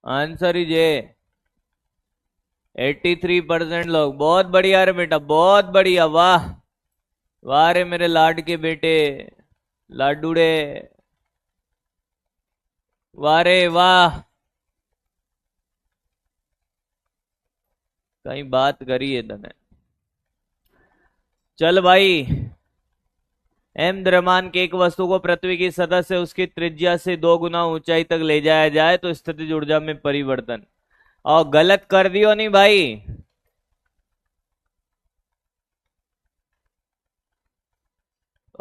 आंसर ही जे 83% लोग। बहुत बढ़िया रे बेटा, बहुत बढ़िया, वाह वाह रे मेरे लाड के बेटे, लाडूड़े, वाह रे वाह। कहीं बात करी है तने। चल भाई, एम द्रव्यमान के एक वस्तु को पृथ्वी की सतह से उसकी त्रिज्या से 2 गुना ऊंचाई तक ले जाया जाए तो स्थितिज ऊर्जा में परिवर्तन। और गलत कर दियो नहीं भाई।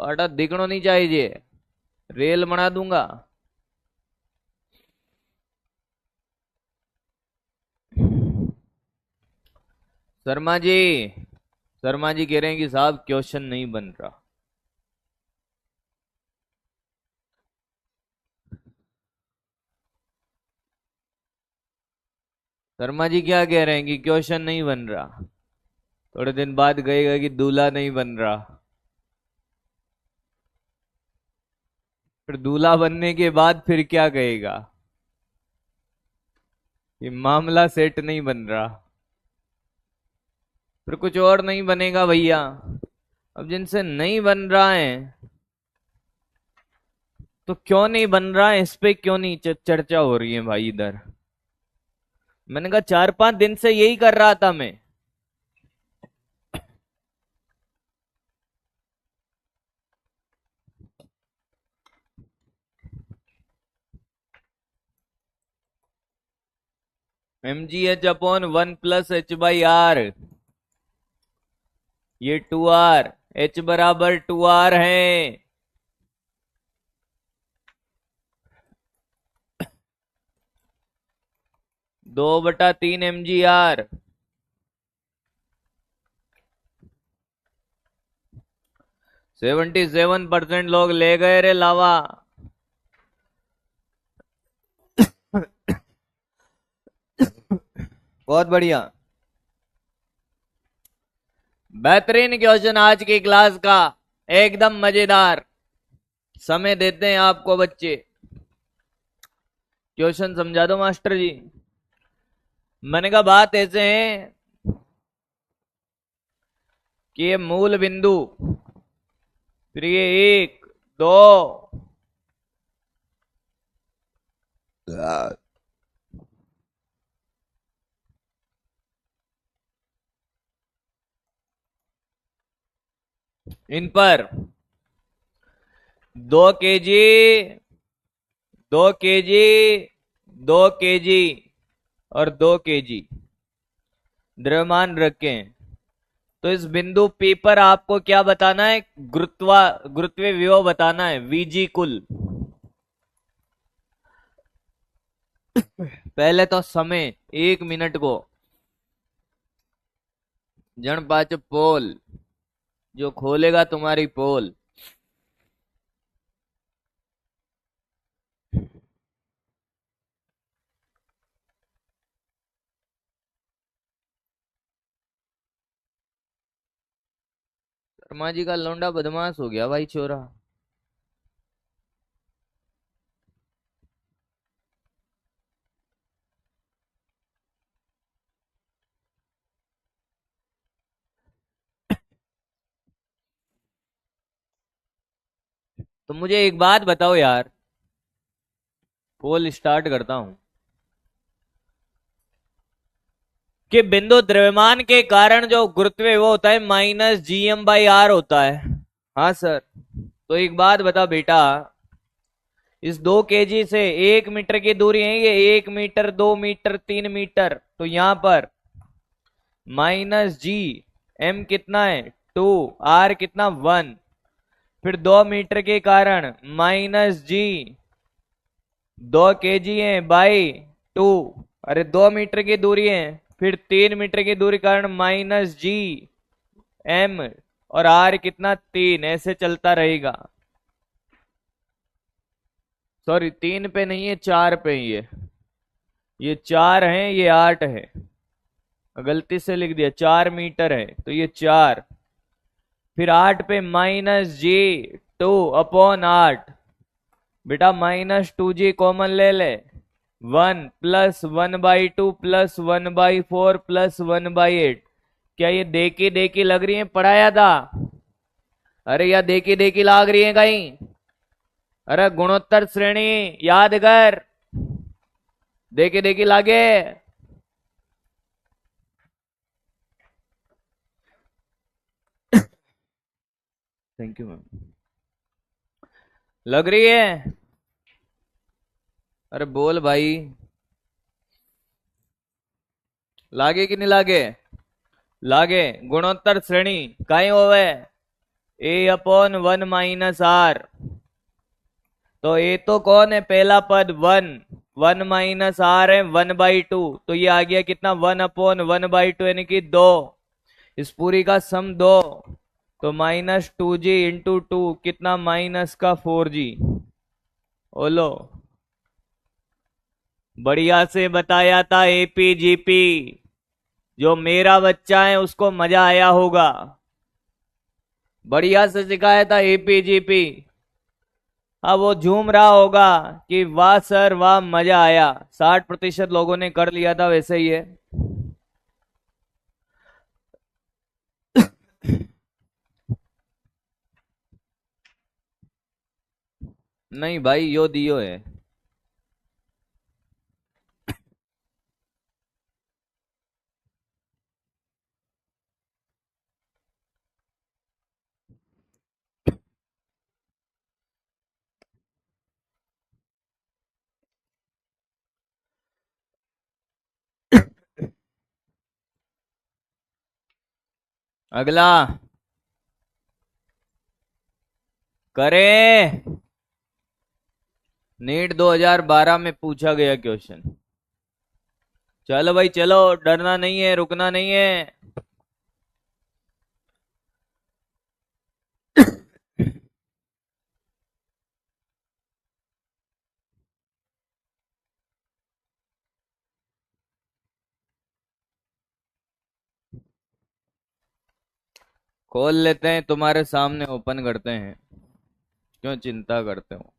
आटा दिखना नहीं चाहिए, रेल बना दूंगा। शर्मा जी, शर्मा जी कह रहे हैं कि साहब क्वेश्चन नहीं बन रहा। शर्मा जी क्या कह रहे हैं कि क्वेश्चन नहीं बन रहा। थोड़े दिन बाद कहेगा कि दूल्हा नहीं बन रहा। फिर दूल्हा बनने के बाद फिर क्या कहेगा कि मामला सेट नहीं बन रहा। फिर कुछ और नहीं बनेगा भैया। अब जिनसे नहीं बन रहा है तो क्यों नहीं बन रहा है, इस पे क्यों नहीं चर्चा हो रही है भाई इधर। मैंने कहा 4-5 दिन से यही कर रहा था मैं। mgh/1 प्लस h/r, ये 2r, h बराबर 2r है। 2/3 mgr। 77% लोग ले गए रे लावा। बहुत बढ़िया, बेहतरीन क्वेश्चन आज की क्लास का, एकदम मजेदार। समय देते हैं आपको बच्चे। क्वेश्चन समझा दो मास्टर जी। मैंने कहा बात ऐसे है कि ये मूल बिंदु, फिर ये 1 2 इन पर 2 kg, 2 kg, 2 kg और 2 kg द्रव्यमान रखें, तो इस बिंदु P पर आपको क्या बताना है? गुरुत्वीय विभव बताना है, वीजी कुल। पहले तो समय 1 मिनट को जन पाच पोल, जो खोलेगा तुम्हारी पोल। शर्मा जी का लौंडा बदमाश हो गया भाई छोरा। तो मुझे एक बात बताओ यार, पोल स्टार्ट करता हूं कि बिंदु द्रव्यमान के कारण जो गुरुत्व वो होता है -gm/r होता है। हाँ सर। तो एक बात बता बेटा, इस 2 kg से 1 मीटर की दूरी है, ये 1 मीटर, 2 मीटर, 3 मीटर, तो यहां पर -g, m कितना है 2, r कितना 1, फिर 2 मीटर के कारण -g 2 kg है बाई 2, अरे 2 मीटर की दूरी है, फिर 3 मीटर की दूरी कारण -g m और r कितना 3, ऐसे चलता रहेगा। सॉरी 3 पे नहीं है, 4 पे ही है। ये 4 है, ये 8 है, गलती से लिख दिया, 4 मीटर है तो ये 4, फिर 8 पे -g2/8, बेटा -2g कॉमन ले ले, 1 + 1/2 + 1/4 + 1/8। क्या ये देखी देखी लग रही है? पढ़ाया था? अरे या देखी देखी लग रही है कहीं? अरे गुणोत्तर श्रेणी याद कर, देखी देखी लागे। Thank you ma'am. लग रही है? अरे बोल भाई, लागे कि नहीं लागे? लागे। गुणोत्तर श्रेणी कहीं होवे a/1 - r। तो ए तो कौन है? पहला पद 1, 1 - r है 1/2, तो ये आ गया कितना 1/1/2 यानी कि 2। इस पूरी का सम 2, तो -2g × 2 कितना -4g। बोलो, बढ़िया से बताया था एपीजीपी, जो मेरा बच्चा है उसको मजा आया होगा। बढ़िया से सिखाया था एपीजीपी। अब वो झूम रहा होगा कि वाह सर वाह, मजा आया। 60% लोगों ने कर लिया था, वैसे ही है। नहीं भाई, यो दियो है। अगला करें, नीट 2012 में पूछा गया क्वेश्चन। चलो भाई चलो, डरना नहीं है, रुकना नहीं है। खोल लेते हैं, तुम्हारे सामने ओपन करते हैं, क्यों चिंता करते हो।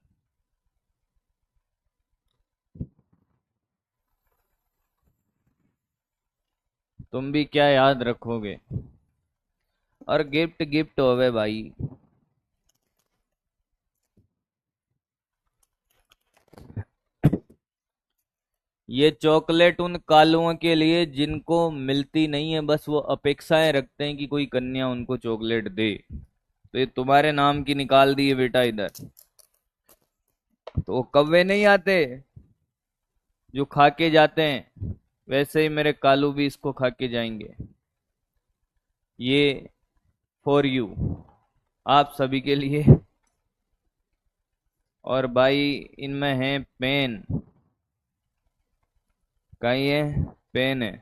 तुम भी क्या याद रखोगे। और गिफ्ट गिफ्ट होवे भाई। ये चॉकलेट उन कालुओं के लिए जिनको मिलती नहीं है, बस वो अपेक्षाएं रखते हैं कि कोई कन्या उनको चॉकलेट दे। तो ये तुम्हारे नाम की निकाल दी है बेटा इधर। तो वो कौवे नहीं आते जो खा के जाते हैं, वैसे ही मेरे कालू भी इसको खा के जाएंगे। ये फॉर यू, आप सभी के लिए। और भाई इनमें है पेन, कहीं है, पेन है।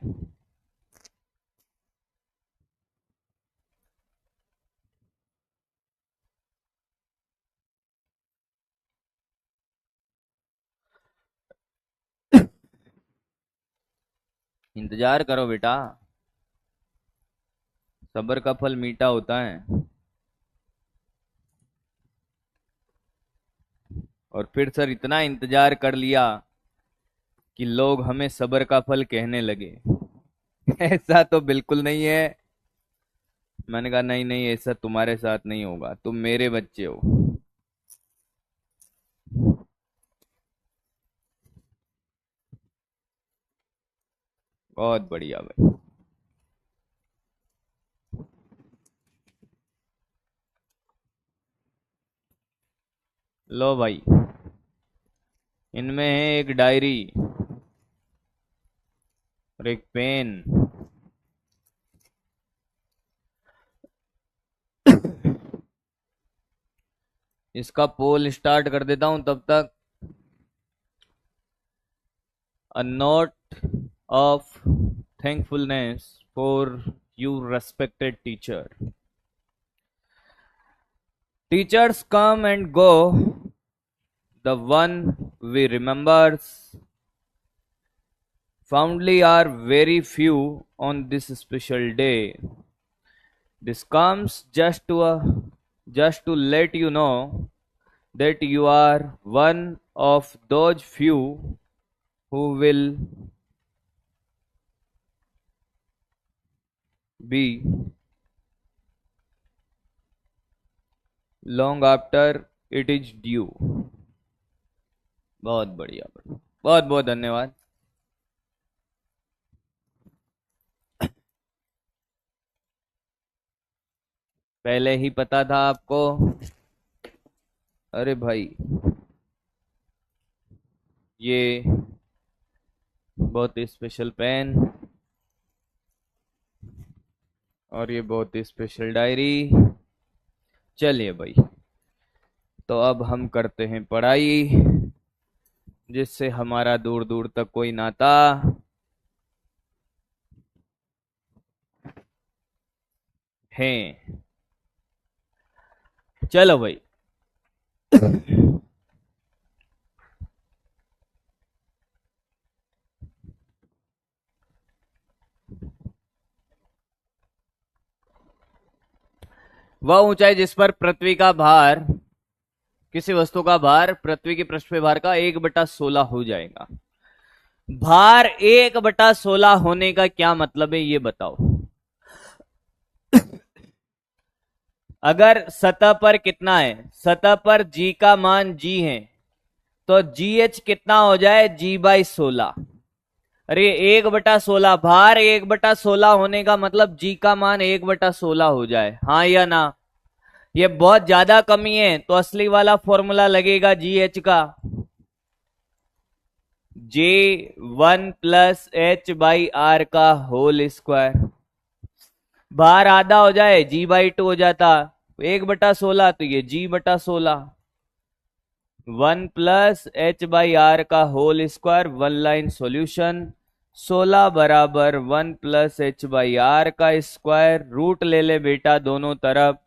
इंतजार करो बेटा, सब्र का फल मीठा होता है। और फिर सर इतना इंतजार कर लिया कि लोग हमें सब्र का फल कहने लगे। ऐसा तो बिल्कुल नहीं है। मैंने कहा नहीं नहीं, ऐसा तुम्हारे साथ नहीं होगा, तुम मेरे बच्चे हो। बहुत बढ़िया भाई। लो भाई, इनमें है एक डायरी और एक पेन। इसका पोल स्टार्ट कर देता हूं तब तक। A note of thankfulness for you respected teacher. Teachers come and go, the one we remember fondly are very few on this special day. This comes just to let you know that you are one of those few who will be long after it is due. बहुत बढ़िया, बहुत बहुत धन्यवाद। पहले ही पता था आपको। अरे भाई, ये बहुत ही स्पेशल पेन और ये बहुत ही स्पेशल डायरी। चलिए भाई, तो अब हम करते हैं पढ़ाई, जिससे हमारा दूर दूर तक कोई नाता है। चलो भाई। वह ऊंचाई जिस पर पृथ्वी का भार, किसी वस्तु का भार पृथ्वी के पृष्ठ पे भार का 1/16 हो जाएगा। भार 1/16 होने का क्या मतलब है, ये बताओ। अगर सतह पर कितना है, सतह पर जी का मान जी है, तो जी एच कितना हो जाए, G/16। अरे 1/16, भार 1/16 होने का मतलब जी का मान 1/16 हो जाए, हाँ या ना। ये बहुत ज्यादा कमी है, तो असली वाला फॉर्मूला लगेगा GH का, J1+H/R का होल स्क्वायर। भार आधा हो जाए, G/2 हो जाता, 1/16 तो ये G/16। 1+H/R का whole square, one line solution. 16 बराबर 1 + h/r का स्क्वायर, रूट ले ले बेटा दोनों तरफ,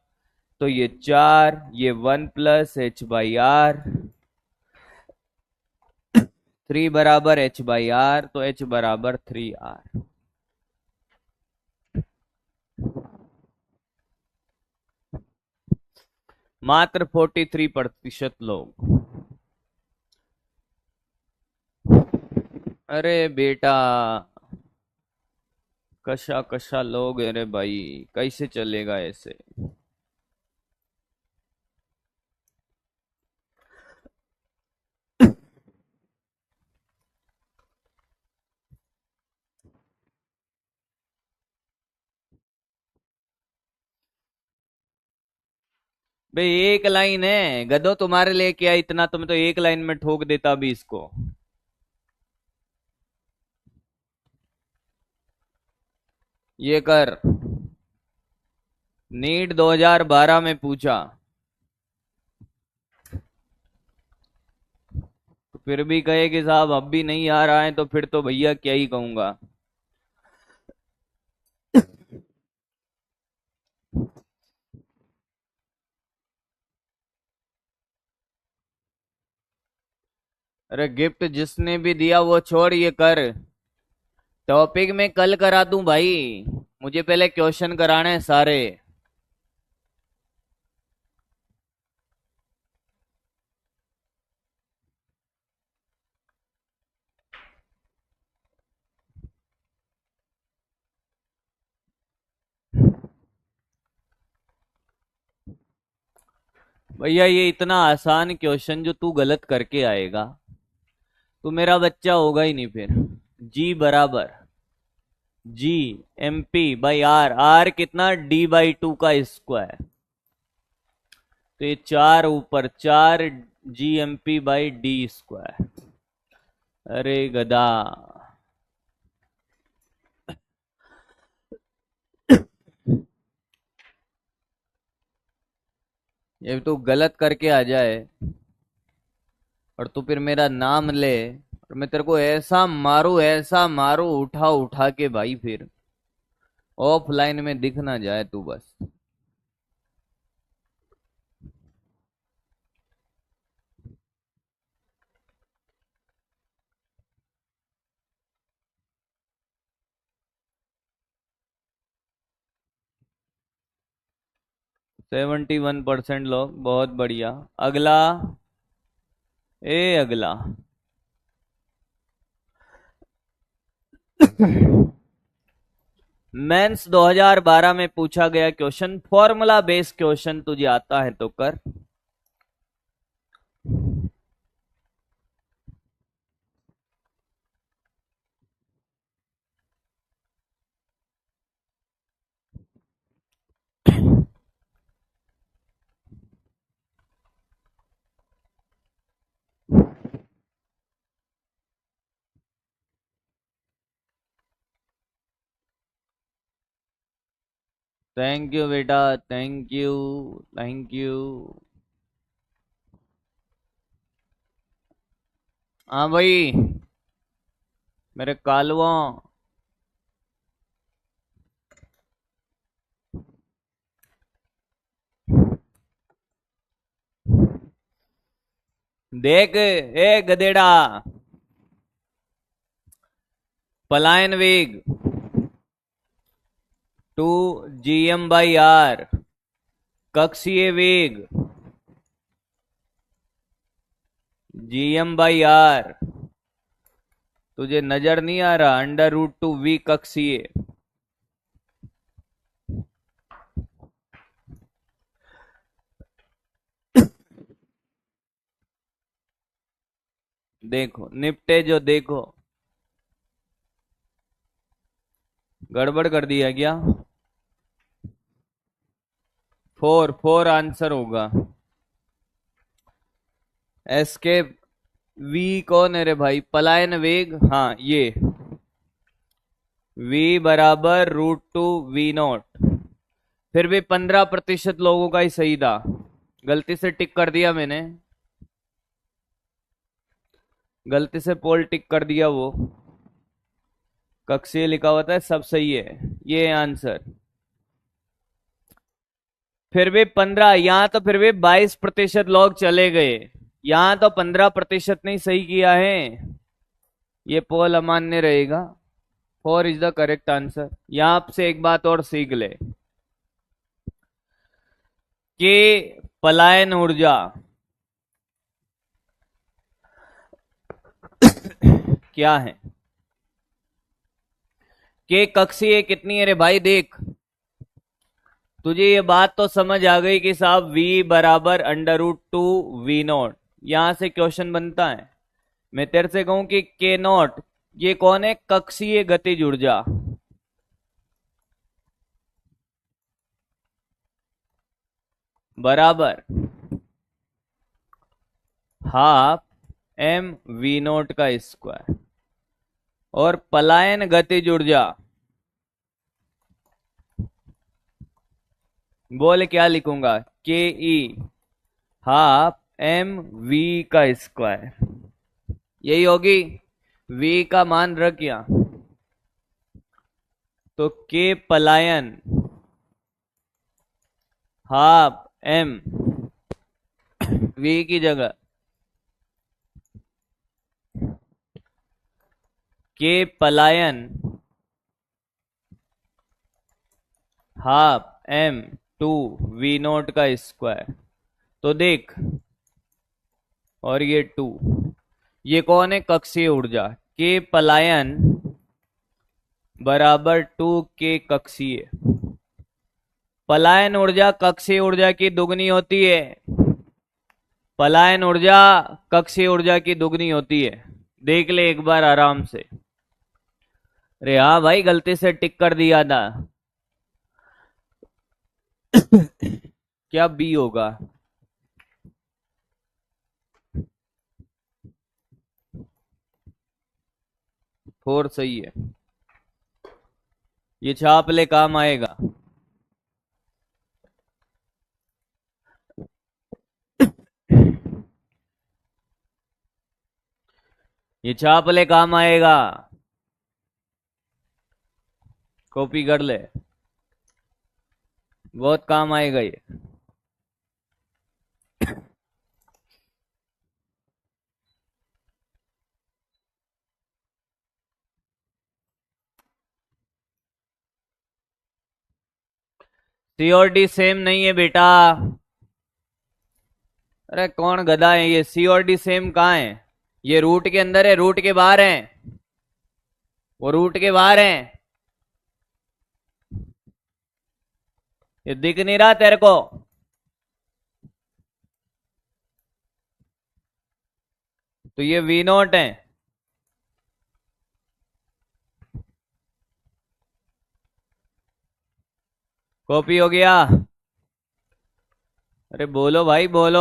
तो ये 4, ये 1 + h/r, 3 बराबर h/r, तो h बराबर 3r। मात्र 43% लोग। अरे बेटा, कशा कशा लोग, अरे भाई कैसे चलेगा ऐसे। भाई एक लाइन है गधो, तुम्हारे लिए क्या इतना, तुम तो एक लाइन में ठोक देता अभी इसको। ये कर, नीट 2012 में पूछा, तो फिर भी कहे कि साहब अब भी नहीं आ रहा है, तो फिर तो भैया क्या ही कहूंगा। अरे गिफ्ट जिसने भी दिया वो छोड़, ये कर, टॉपिक में कल करा दूं भाई, मुझे पहले क्वेश्चन कराने हैं सारे। भैया ये इतना आसान क्वेश्चन जो तू गलत करके आएगा, तो मेरा बच्चा होगा ही नहीं फिर। जी बराबर G/MP/R, R कितना, D/2 का स्क्वायर, तो ये 4 ऊपर 4 G/MP/D²। अरे गधा, ये तो गलत करके आ जाए और तू फिर मेरा नाम ले, और मैं तेरे को ऐसा मारू उठा उठा के भाई, फिर ऑफलाइन में दिख ना जाए तू बस। 71% लोग, बहुत बढ़िया। अगला, अगला मेंस 2012 में पूछा गया क्वेश्चन, फॉर्मूला बेस्ड क्वेश्चन तुझे आता है तो कर। थैंक यू बेटा, थैंक यू, थैंक यू। हाँ भाई मेरे कालुआ, देख ए गधेड़ा, पलायन वेग 2 Gm/r, कक्षीय वेग Gm/r, तुझे नजर नहीं आ रहा, √2 V कक्षीय। देखो निपटे जो, देखो गड़बड़ कर दिया क्या। 4 आंसर होगा। एस्केप वी कौन है रे भाई, पलायन वेग, हाँ ये V बराबर √2 V0। फिर भी 15% लोगों का ही सही था, गलती से टिक कर दिया मैंने, गलती से पोल टिक कर दिया वो। कक्षीय लिखा होता है, सब सही है, ये आंसर। फिर भी 15, यहां तो फिर भी 22% लोग चले गए, यहां तो 15% नहीं सही किया है, ये पोल अमान्य रहेगा। 4 इज द करेक्ट आंसर। यहां से एक बात और सीख ले कि पलायन ऊर्जा क्या है, के कक्षीय कितनी है रे भाई। देख, तुझे ये बात तो समझ आ गई कि साहब v बराबर √2 v0, यहां से क्वेश्चन बनता है। मैं तेरे से कहूं कि के नॉट ये कौन है, कक्षीय गतिज ऊर्जा, बराबर हाफ m v0 का स्क्वायर, और पलायन गतिज ऊर्जा बोल क्या लिखूंगा, के ई हाफ m v का स्क्वायर, यही होगी। v का मान रख यहां, तो के पलायन हाफ m v की जगह के पलायन हाफ m2 v0 का स्क्वायर। तो देख, और ये 2, ये कौन है, कक्षीय ऊर्जा, के पलायन बराबर 2 के कक्षीय। पलायन ऊर्जा कक्षीय ऊर्जा की दुगनी होती है, पलायन ऊर्जा कक्षीय ऊर्जा की दुगनी होती है, देख ले एक बार आराम से। अरे हाँ भाई, गलती से टिक कर दिया था। क्या बी होगा, फोर सही है, ये छाप ले, काम आएगा। ये छाप ले, काम आएगा, कॉपी कर ले, बहुत काम आएगा ये। सी और डी सेम नहीं है बेटा। अरे कौन गधा है, ये सी और डी सेम कहाँ है, ये रूट के अंदर है, रूट के बाहर है, वो रूट के बाहर है, ये दिख नहीं रहा तेरे को। तो ये v0 है, कॉपी हो गया। अरे बोलो भाई बोलो,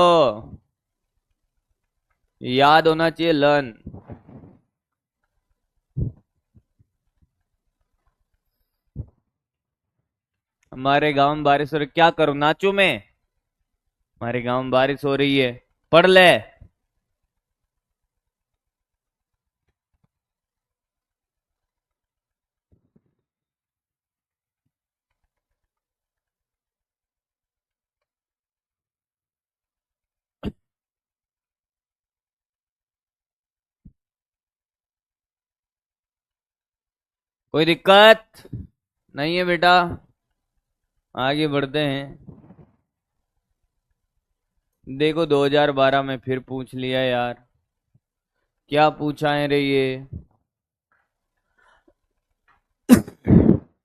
याद होना चाहिए, लर्न। हमारे गांव में बारिश हो रही, क्या करूं, नाचू मैं, हमारे गांव में बारिश हो रही है, पढ़ ले। कोई दिक्कत नहीं है बेटा, आगे बढ़ते हैं। देखो 2012 में फिर पूछ लिया यार, क्या पूछा है रे ये।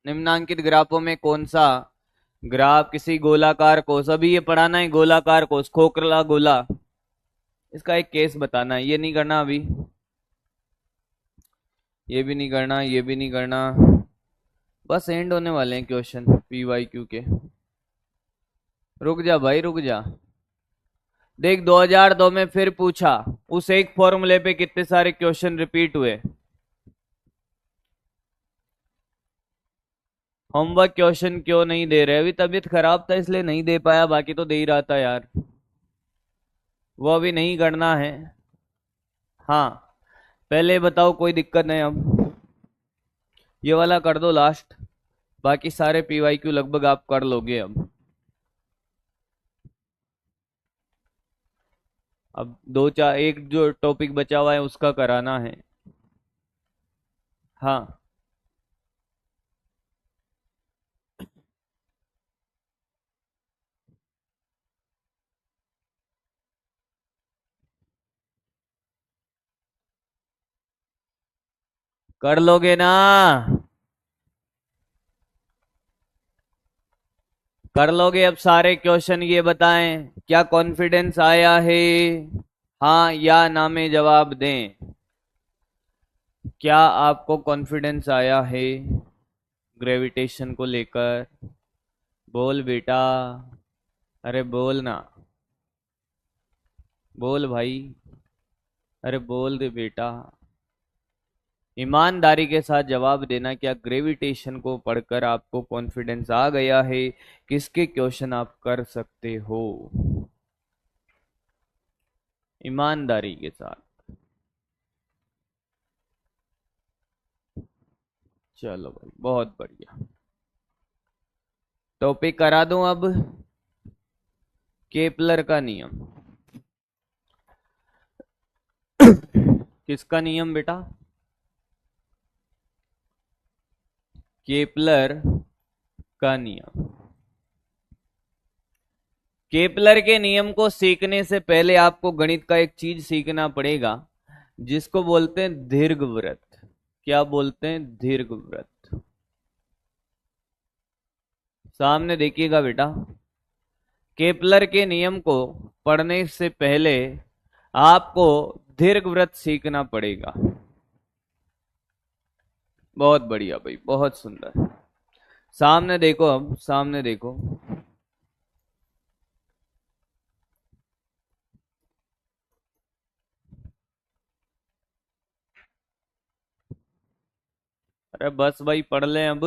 निम्नांकित ग्राफों में कौन सा ग्राफ किसी गोलाकार कोष, अभी ये पढ़ाना है गोलाकार कोष, खोखला गोला, इसका एक केस बताना है, ये नहीं करना अभी, ये भी नहीं करना, ये भी नहीं करना, बस एंड होने वाले हैं क्वेश्चन PYQ के। रुक जा भाई रुक जा, देख 2002 में फिर पूछा, उस एक फॉर्मूले पे कितने सारे क्वेश्चन रिपीट हुए। होमवर्क क्वेश्चन क्यों नहीं दे रहे, अभी तबीयत खराब था इसलिए नहीं दे पाया, बाकी तो दे ही रहा था यार, वो अभी नहीं करना है। हाँ पहले बताओ, कोई दिक्कत नहीं। अब ये वाला कर दो लास्ट, बाकी सारे पीवाईक्यू लगभग आप कर लोगे। अब दो चार एक जो टॉपिक बचा हुआ है उसका कराना है। हाँ, कर लोगे ना? कर लोगे अब सारे क्वेश्चन? ये बताएं क्या कॉन्फिडेंस आया है? हाँ या ना में जवाब दें। क्या आपको कॉन्फिडेंस आया है ग्रेविटेशन को लेकर? बोल बेटा, अरे बोल ना, बोल भाई, अरे बोल दे बेटा, ईमानदारी के साथ जवाब देना। क्या ग्रेविटेशन को पढ़कर आपको कॉन्फिडेंस आ गया है? किसके क्वेश्चन आप कर सकते हो? ईमानदारी के साथ। चलो भाई, बहुत बढ़िया। टॉपिक करा दूं अब, केपलर का नियम। किसका नियम बेटा? केपलर का नियम। केपलर के नियम को सीखने से पहले आपको गणित का एक चीज सीखना पड़ेगा जिसको बोलते हैं दीर्घवृत्त। क्या बोलते हैं? दीर्घवृत्त। सामने देखिएगा बेटा, केपलर के नियम को पढ़ने से पहले आपको दीर्घवृत्त सीखना पड़ेगा। बहुत बढ़िया भाई, बहुत सुंदर। सामने देखो, अब सामने देखो। अरे बस भाई, पढ़ लें अब।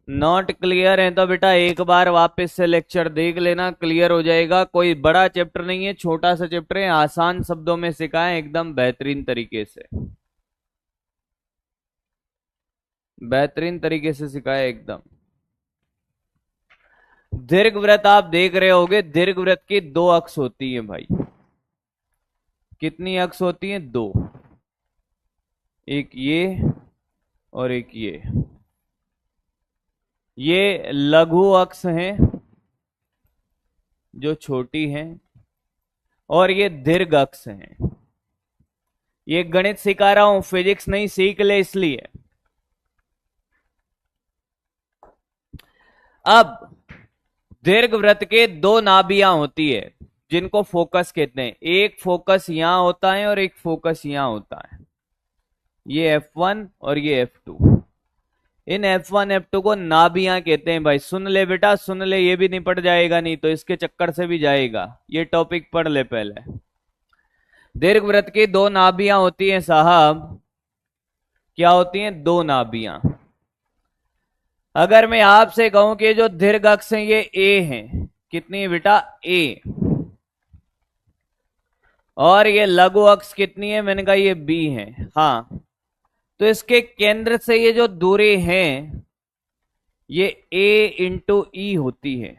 नॉट क्लियर है तो बेटा एक बार वापस से लेक्चर देख लेना, क्लियर हो जाएगा। कोई बड़ा चैप्टर नहीं है, छोटा सा चैप्टर है, आसान शब्दों में सिखाएं एकदम बेहतरीन तरीके से। बेहतरीन तरीके से सिखाया एकदम। दीर्घवृत्त आप देख रहे होगे, दीर्घवृत्त की दो अक्ष होती है भाई। कितनी अक्ष होती है? दो। एक ये और एक ये लघु अक्ष हैं जो छोटी हैं, और ये दीर्घ अक्ष हैं। ये गणित सिखा रहा हूं, फिजिक्स नहीं, सीख ले इसलिए। अब दीर्घवृत्त के दो नाभियां होती है जिनको फोकस कहते हैं। एक फोकस यहां होता है और एक फोकस यहां होता है। ये F1 और ये F2। इन F1 F2 को नाभियां कहते हैं भाई। सुन ले बेटा, सुन ले, ये भी निपट जाएगा, नहीं तो इसके चक्कर से भी जाएगा। ये टॉपिक पढ़ ले पहले। दीर्घवृत्त की दो नाभियां होती हैं साहब। क्या होती हैं? दो नाभियां। अगर मैं आपसे कहूं कि जो दीर्घ अक्ष है ये ए है, कितनी है बेटा? ए। और ये लघु अक्ष कितनी है? मैंने कहा ये बी है। हाँ, तो इसके केंद्र से ये जो दूरी है ये ए इंटू ई होती है।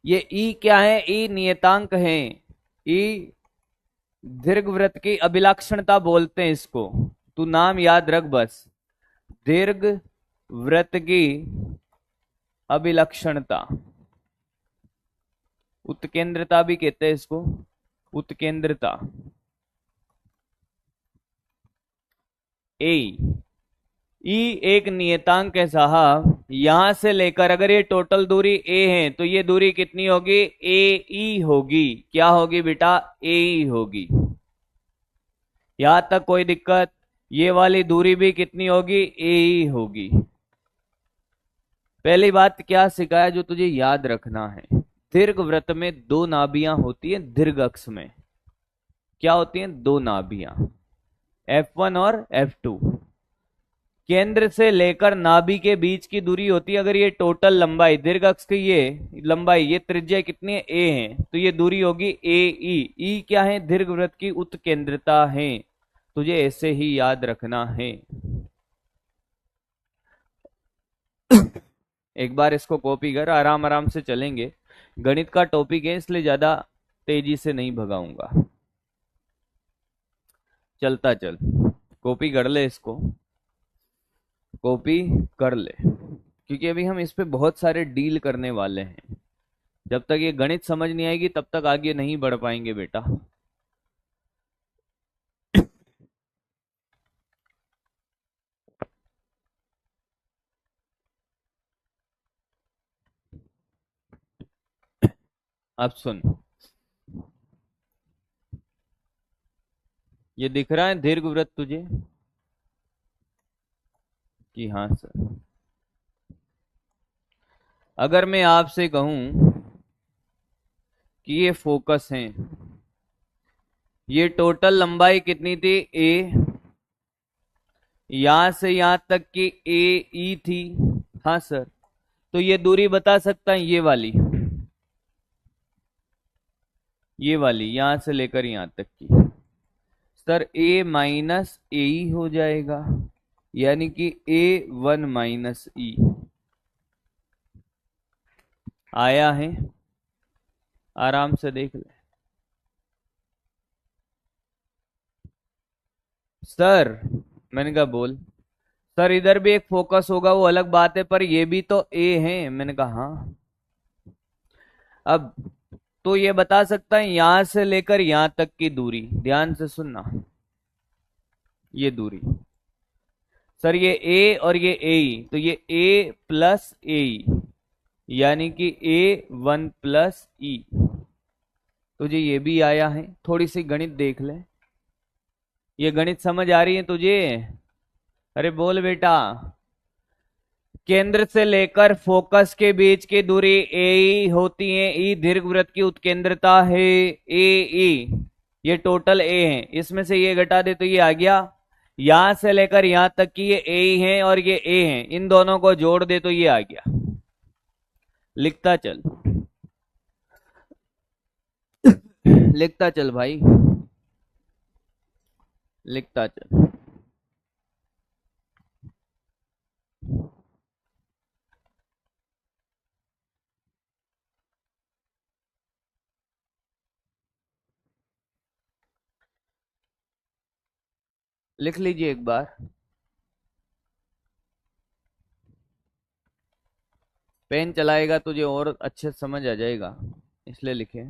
ये ई क्या है? ई नियतांक है। ई दीर्घवृत्त की अभिलक्षणता बोलते हैं इसको। तू नाम याद रख बस, दीर्घवृत्त की अभिलक्षणता। उत्केंद्रता भी कहते हैं इसको, उत्केंद्रता। ए ई एक नियतांक है साहब। यहां से लेकर अगर ये टोटल दूरी ए है तो ये दूरी कितनी होगी? ए ई होगी। क्या होगी बेटा? ए ई होगी। यहां तक कोई दिक्कत? ये वाली दूरी भी कितनी होगी? ए ई होगी। पहली बात क्या सिखाया जो तुझे याद रखना है, दीर्घवृत्त में दो नाभियां होती हैं। दीर्घ अक्ष में क्या होती हैं? दो नाभियां, F1 और F2। केंद्र से लेकर नाभि के बीच की दूरी होती है, अगर ये टोटल लंबाई दीर्घ अक्ष की ये लंबाई, ये त्रिज्या कितनी है, ए है, तो ये दूरी होगी ए ई। ई क्या है, दीर्घवृत्त की उत्केंद्रता है। तुझे ऐसे ही याद रखना है। एक बार इसको कॉपी कर, आराम आराम से चलेंगे। गणित का टॉपिक है इसलिए ज्यादा तेजी से नहीं भगाऊंगा। चलता चल, कॉपी कर ले इसको, कॉपी कर ले, क्योंकि अभी हम इस पे बहुत सारे डील करने वाले हैं। जब तक ये गणित समझ नहीं आएगी तब तक आगे नहीं बढ़ पाएंगे बेटा। अब सुन, ये दिख रहा है दीर्घवृत्त तुझे कि हाँ सर? अगर मैं आपसे कहूं कि ये फोकस है, ये टोटल लंबाई कितनी थी, ए, यहां से यहां तक की ए ई थी, हाँ सर, तो ये दूरी बता सकता है, ये वाली यहां से लेकर यहां तक की, सर ए माइनस ए ई हो जाएगा, यानी कि ए वन माइनस ई। आया है? आराम से देख ले सर। मैंने कहा बोल। सर इधर भी एक फोकस होगा वो अलग बात है, पर ये भी तो ए है। मैंने कहा हाँ। अब तो ये बता सकता है यहां से लेकर यहां तक की दूरी, ध्यान से सुनना, ये दूरी, सर ये ए और ये ए, तो ये ए प्लस ए, यानी कि ए वन प्लस ई। तुझे ये भी आया है? थोड़ी सी गणित देख ले, ये गणित समझ आ रही है तुझे? अरे बोल बेटा। केंद्र से लेकर फोकस के बीच की दूरी ए ई होती है, ई दीर्घवृत्त की उत्केंद्रता है, ए ई, ये टोटल ए है, इसमें से ये घटा दे तो ये आ गया, यहां से लेकर यहां तक की ये ए ही है और ये ए है, इन दोनों को जोड़ दे तो ये आ गया। लिखता चल, लिखता चल भाई, लिखता चल। लिख लीजिए एक बार, पेन चलाएगा तुझे और अच्छे से समझ आ जाएगा, इसलिए लिखे।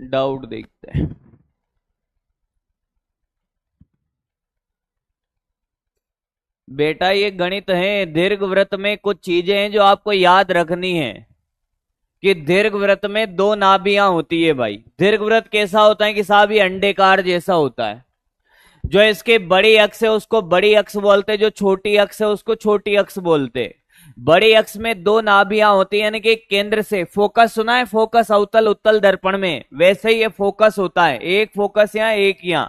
डाउट देखते हैं। बेटा ये गणित है, दीर्घवृत्त में कुछ चीजें हैं जो आपको याद रखनी है, कि दीर्घवृत्त में दो नाभियां होती है भाई। दीर्घवृत्त कैसा होता है कि साहब ये अंडेकार जैसा होता है, जो इसके बड़ी अक्ष है उसको बड़ी अक्ष बोलते, जो छोटी अक्ष है उसको छोटी अक्ष बोलते। बड़ी अक्ष में दो नाभियां होती है, यानी कि केंद्र से फोकस, सुना है फोकस अवतल उत्तल दर्पण में, वैसे ही ये फोकस होता है, एक फोकस यहां एक यहां।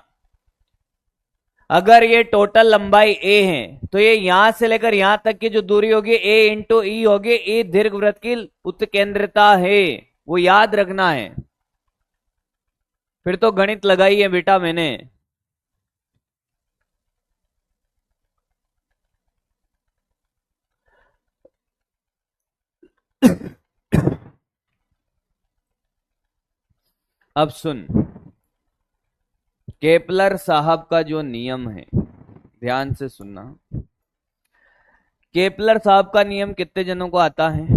अगर ये टोटल लंबाई ए है तो ये यहां से लेकर यहां तक की जो दूरी होगी ए इंटू ई होगी, ई दीर्घवृत्त की उत्केंद्रता है, वो याद रखना है। फिर तो गणित लगाई है बेटा मैंने। अब सुन, केपलर साहब का जो नियम है, ध्यान से सुनना। केपलर साहब का नियम कितने जनों को आता है?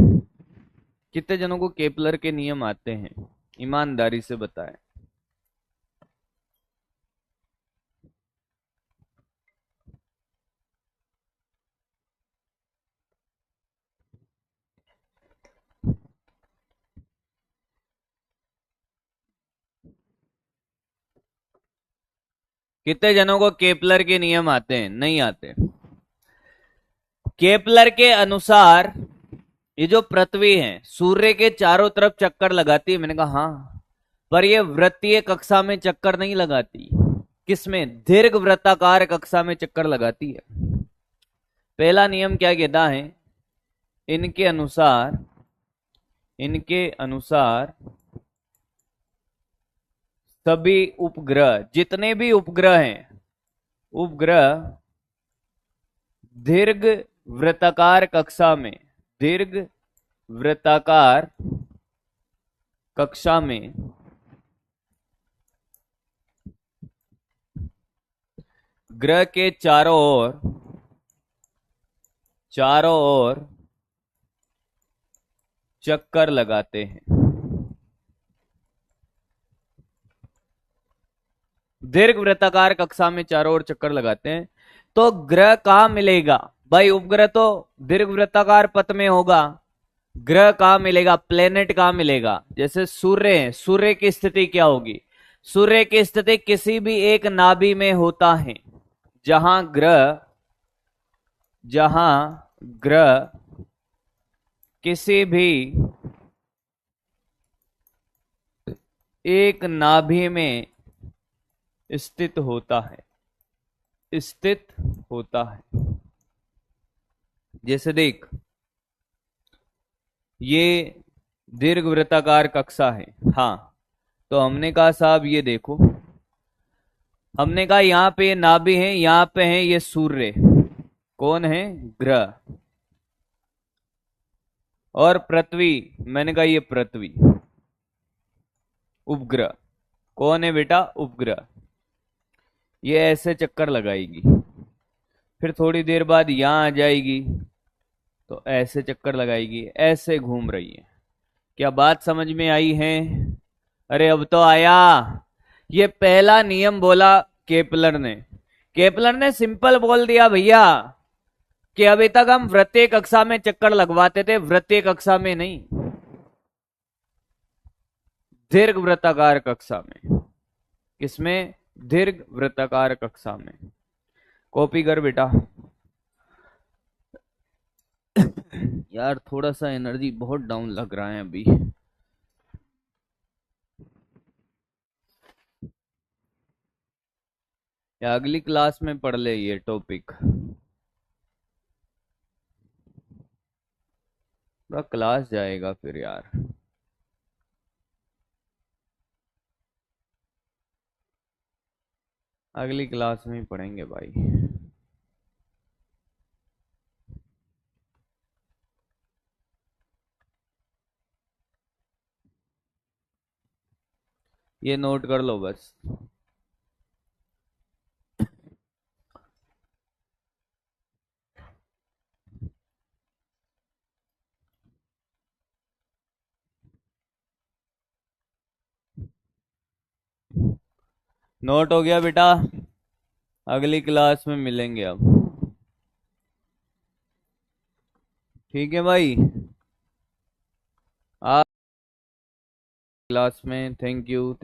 कितने जनों को केपलर के नियम आते हैं? ईमानदारी से बताएं। कितने जनों को केपलर के नियम आते हैं? नहीं आते। केपलर के अनुसार ये जो पृथ्वी है सूर्य के चारों तरफ चक्कर लगाती है, मैंने कहा हाँ, पर ये वृत्तीय कक्षा में चक्कर नहीं लगाती। किसमें? दीर्घ वृत्ताकार कक्षा में चक्कर लगाती है। पहला नियम क्या कहता है? इनके अनुसार सभी उपग्रह, जितने भी उपग्रह हैं, उपग्रह दीर्घ वृत्ताकार कक्षा में, दीर्घ वृत्ताकार कक्षा में ग्रह के चारों ओर चक्कर लगाते हैं। दीर्घ वृत्ताकार कक्षा में चारों ओर चक्कर लगाते हैं। तो ग्रह कहां मिलेगा भाई? उपग्रह तो दीर्घ वृत्ताकार पथ में होगा। ग्रह कहां मिलेगा? प्लेनेट कहां मिलेगा? जैसे सूर्य है, सूर्य की स्थिति क्या होगी? सूर्य की स्थिति किसी भी एक नाभि में होता है, जहां ग्रह किसी भी एक नाभि में स्थित होता है। जैसे देख, ये दीर्घ वृत्ताकार कक्षा है, हाँ, तो हमने कहा साहब ये देखो, हमने कहा यहां पे नाभि है, यहां पे है ये सूर्य, कौन है? ग्रह। और पृथ्वी, मैंने कहा ये पृथ्वी, उपग्रह। कौन है बेटा? उपग्रह। ये ऐसे चक्कर लगाएगी, फिर थोड़ी देर बाद यहां आ जाएगी, तो ऐसे चक्कर लगाएगी, ऐसे घूम रही है। क्या बात समझ में आई है? अरे अब तो आया। ये पहला नियम बोला केपलर ने सिंपल बोल दिया भैया कि अभी तक हम वृत्तीय कक्षा में चक्कर लगवाते थे, वृत्तीय कक्षा में नहीं, दीर्घ वृत्ताकार कक्षा में। किसमें? दीर्घ वृत्ताकार कक्षा में। कॉपी कर बेटा। यार थोड़ा सा एनर्जी बहुत डाउन लग रहा है अभी। या अगली क्लास में पढ़ ले ये टॉपिक। पूरा क्लास जाएगा फिर यार। अगली क्लास में ही पढ़ेंगे भाई। ये नोट कर लो बस। नोट हो गया बेटा? अगली क्लास में मिलेंगे अब। ठीक है भाई। आज क्लास में थैंक यू।